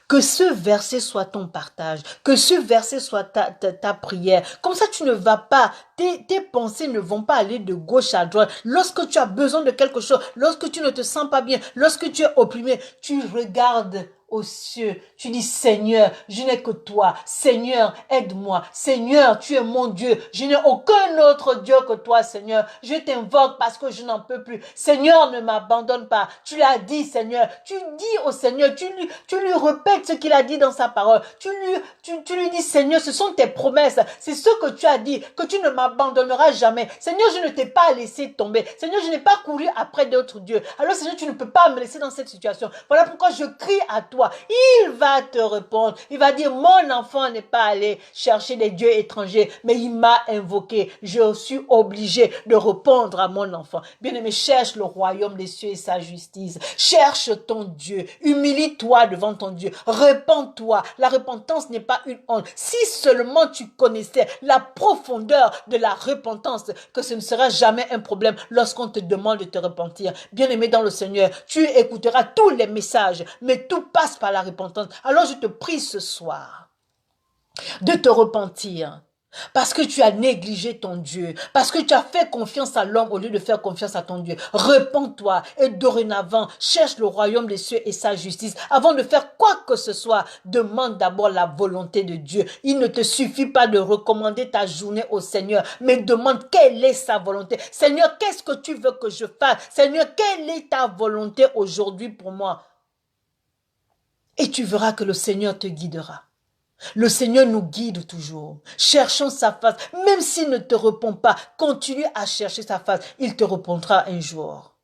[SPEAKER 1] Que ce verset soit ton partage, que ce verset soit ta prière. Comme ça, tu ne vas pas, tes pensées ne vont pas aller de gauche à droite. Lorsque tu as besoin de quelque chose, lorsque tu ne te sens pas bien, lorsque tu es opprimé, tu regardes aux cieux. Tu dis, Seigneur, je n'ai que toi. Seigneur, aide-moi. Seigneur, tu es mon Dieu. Je n'ai aucun autre Dieu que toi, Seigneur. Je t'invoque parce que je n'en peux plus. Seigneur, ne m'abandonne pas. Tu l'as dit, Seigneur. Tu dis au Seigneur, tu lui répètes ce qu'il a dit dans sa parole. Tu lui dis, Seigneur, ce sont tes promesses. C'est ce que tu as dit, que tu ne m'abandonneras jamais. Seigneur, je ne t'ai pas laissé tomber. Seigneur, je n'ai pas couru après d'autres dieux. Alors, Seigneur, tu ne peux pas me laisser dans cette situation. Voilà pourquoi je crie à toi. Il va te répondre. Il va dire, mon enfant n'est pas allé chercher des dieux étrangers, mais il m'a invoqué. Je suis obligé de répondre à mon enfant. Bien-aimé, cherche le royaume des cieux et sa justice. Cherche ton Dieu. Humilie-toi devant ton Dieu. Repends-toi. La repentance n'est pas une honte. Si seulement tu connaissais la profondeur de la repentance, que ce ne sera jamais un problème lorsqu'on te demande de te repentir. Bien-aimé dans le Seigneur, tu écouteras tous les messages, mais tout passe par la repentance. Alors je te prie ce soir de te repentir. Parce que tu as négligé ton Dieu, parce que tu as fait confiance à l'homme au lieu de faire confiance à ton Dieu. Repends-toi et dorénavant, cherche le royaume des cieux et sa justice. Avant de faire quoi que ce soit, demande d'abord la volonté de Dieu. Il ne te suffit pas de recommander ta journée au Seigneur, mais demande quelle est sa volonté. Seigneur, qu'est-ce que tu veux que je fasse? Seigneur, quelle est ta volonté aujourd'hui pour moi? Et tu verras que le Seigneur te guidera. Le Seigneur nous guide toujours. Cherchons sa face. Même s'il ne te répond pas, continue à chercher sa face. Il te répondra un jour.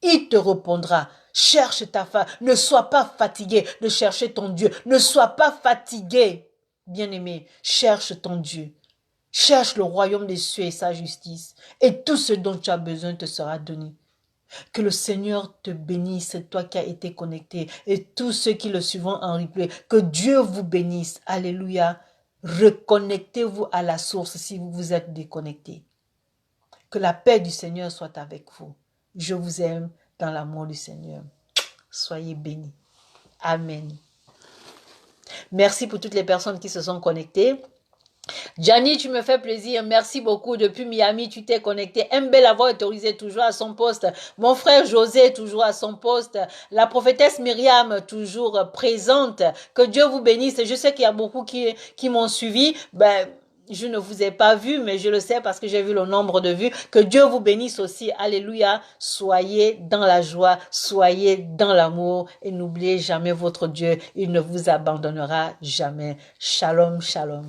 [SPEAKER 1] Il te répondra. Cherche ta face. Ne sois pas fatigué de chercher ton Dieu. Ne sois pas fatigué. Bien-aimé, cherche ton Dieu. Cherche le royaume des cieux et sa justice. Et tout ce dont tu as besoin te sera donné. Que le Seigneur te bénisse, toi qui as été connecté, et tous ceux qui le suivront en replay. Que Dieu vous bénisse. Alléluia. Reconnectez-vous à la source si vous vous êtes déconnecté. Que la paix du Seigneur soit avec vous. Je vous aime dans l'amour du Seigneur. Soyez bénis. Amen. Merci pour toutes les personnes qui se sont connectées. Gianni, tu me fais plaisir. Merci beaucoup. Depuis Miami, tu t'es connecté. Mbel avoir autorisé toujours à son poste. Mon frère José, toujours à son poste. La prophétesse Myriam, toujours présente. Que Dieu vous bénisse. Je sais qu'il y a beaucoup qui m'ont suivi. Je ne vous ai pas vu, mais je le sais parce que j'ai vu le nombre de vues. Que Dieu vous bénisse aussi. Alléluia. Soyez dans la joie. Soyez dans l'amour. Et n'oubliez jamais votre Dieu. Il ne vous abandonnera jamais. Shalom, shalom.